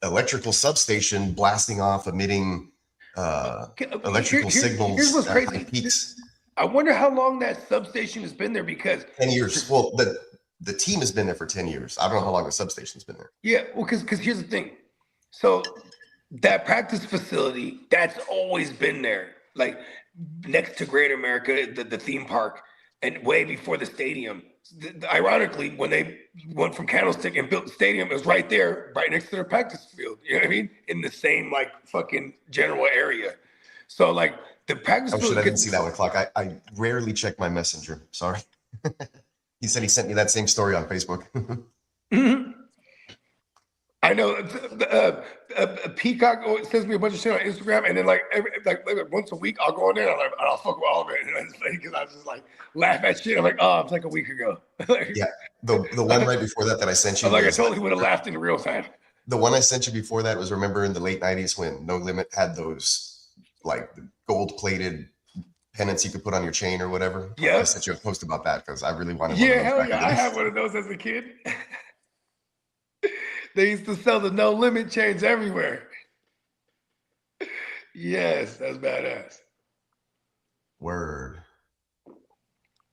electrical substation blasting off, emitting electrical signals. Here's what's at crazy. Peaks. I wonder how long that substation has been there, because 10 years. Well, the team has been there for 10 years. I don't know how long the substation's been there. yeah, well, because here's the thing. So that practice facility, that's always been there, like next to Great America, the theme park, and way before the stadium. Ironically, when they went from Candlestick and built the stadium, it was right there, right next to their practice field. You know what I mean? In the same like fucking general area. So like the practice Oh field. shit, I didn't see that one, Clock. I rarely check my messenger. Sorry. He said he sent me that same story on Facebook. I know. Peacock sends me a bunch of shit on Instagram, and then like once a week, I'll go in there and I'll fuck with all of it, and I just like laugh at shit. I'm like, oh, it's like a week ago. Yeah, the one right before that I sent you. I totally would have laughed in real time. The one I sent you before that was, remember in the late 90s when No Limit had those like gold-plated pennants you could put on your chain or whatever? Yeah. I sent you a post about that because I really wanted Yeah, one of those hell back yeah. in I the day. had one of those as a kid. They used to sell the No Limit chains everywhere. Yes, that's badass. Word. All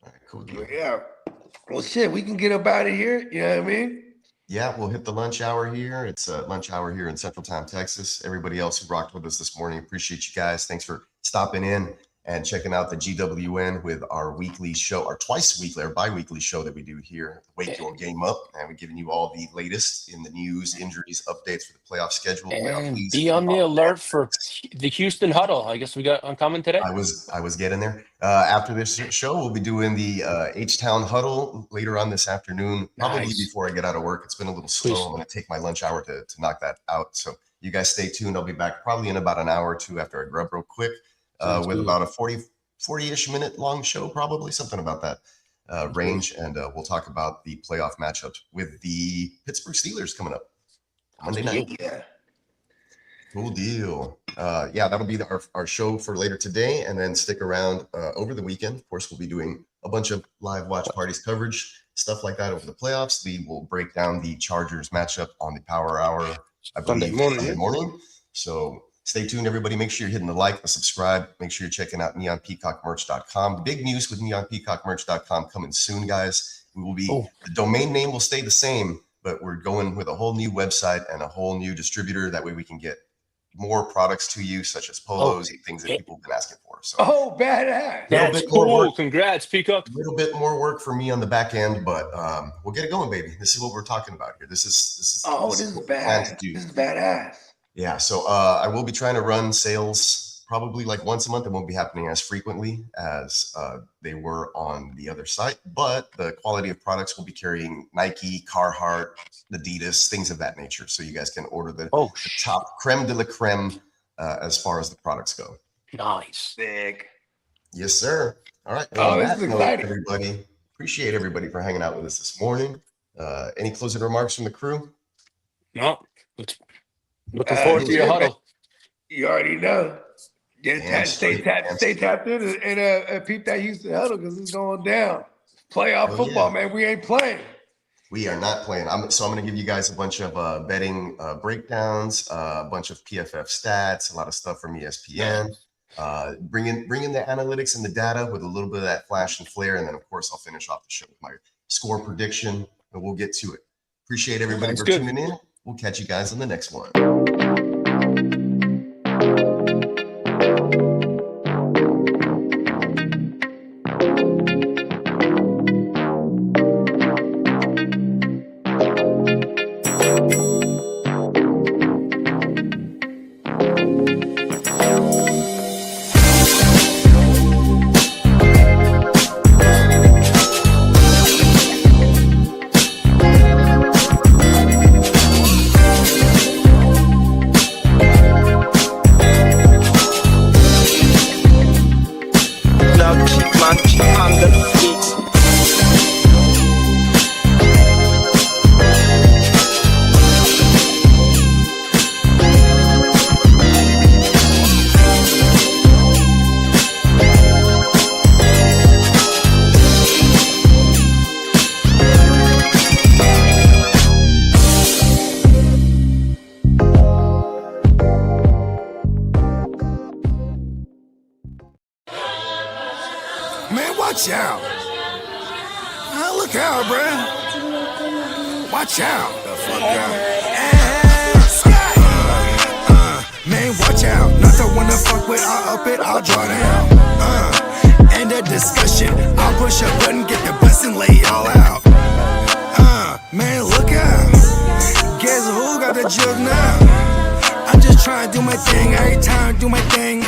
right, cool deal. Yeah. Well, shit, we can get up out of here. You know what I mean? Yeah, we'll hit the lunch hour here. It's lunch hour here in Central Time, Texas. Everybody else who rocked with us this morning, appreciate you guys. Thanks for stopping in and checking out the GWN with our weekly show, our twice weekly, our bi-weekly show that we do here, Wake Your Game Up. And we're giving you all the latest in the news, injuries, updates for the playoff schedule. And be on the alert for the Houston Huddle. I guess we got uncommon today. I was getting there. After this show, we'll be doing the H-Town Huddle later on this afternoon, probably Nice. before I get out of work. It's been a little slow. Please. I'm going to take my lunch hour to knock that out. So you guys stay tuned. I'll be back probably in about an hour or two after I grub real quick with good. about a 40-ish minute long show, probably something about that range. And we'll talk about the playoff matchups with the Pittsburgh Steelers coming up Monday night. Yeah. Cool deal. Yeah, that'll be our show for later today, and then stick around over the weekend. Of course, we'll be doing a bunch of live watch parties coverage, stuff like that over the playoffs. We will break down the Chargers matchup on the Power Hour, I believe, Sunday morning. So stay tuned, everybody. Make sure you're hitting the like, the subscribe. Make sure you're checking out neonpeacockmerch.com. Big news with neonpeacockmerch.com coming soon, guys. We will be the domain name will stay the same, but we're going with a whole new website and a whole new distributor. That way we can get more products to you, such as polos, things that people have been asking for. So Oh, badass. That's bit more cool. work. Congrats, Peacock. a little bit more work for me on the back end, but we'll get it going, baby. This is what we're talking about here. This is This is what we plan to bad. do. This is badass. Yeah, so I will be trying to run sales probably like once a month. It won't be happening as frequently as they were on the other site, but the quality of products will be carrying Nike, Carhartt, Adidas, things of that nature. So you guys can order the top creme de la creme as far as the products go. Nice. Sick. Yes, sir. All right. Oh, on this that is note, exciting. everybody. Appreciate everybody for hanging out with us this morning. Any closing remarks from the crew? No. Looking forward to your huddle. You already know. Damn Stay straight. tapped in and peep that Houston huddle because it's going down. Playoff football, man. We ain't playing. We are not playing. I'm going to give you guys a bunch of betting breakdowns, a bunch of PFF stats, a lot of stuff from ESPN. Bring in the analytics and the data with a little bit of that flash and flare, and then of course I'll finish off the show with my score prediction, and we'll get to it. Appreciate everybody for tuning in. We'll catch you guys on the next one. Man, watch out. Look out, bruh. Watch out. The fuck out. Man, watch out. Not the one to fuck with. I'll up it, I'll draw down. End of discussion. I'll push a button, get the bus and lay y'all out. Man, look out. Guess who got the jug now? I'm just trying to do my thing. Every time I do my thing.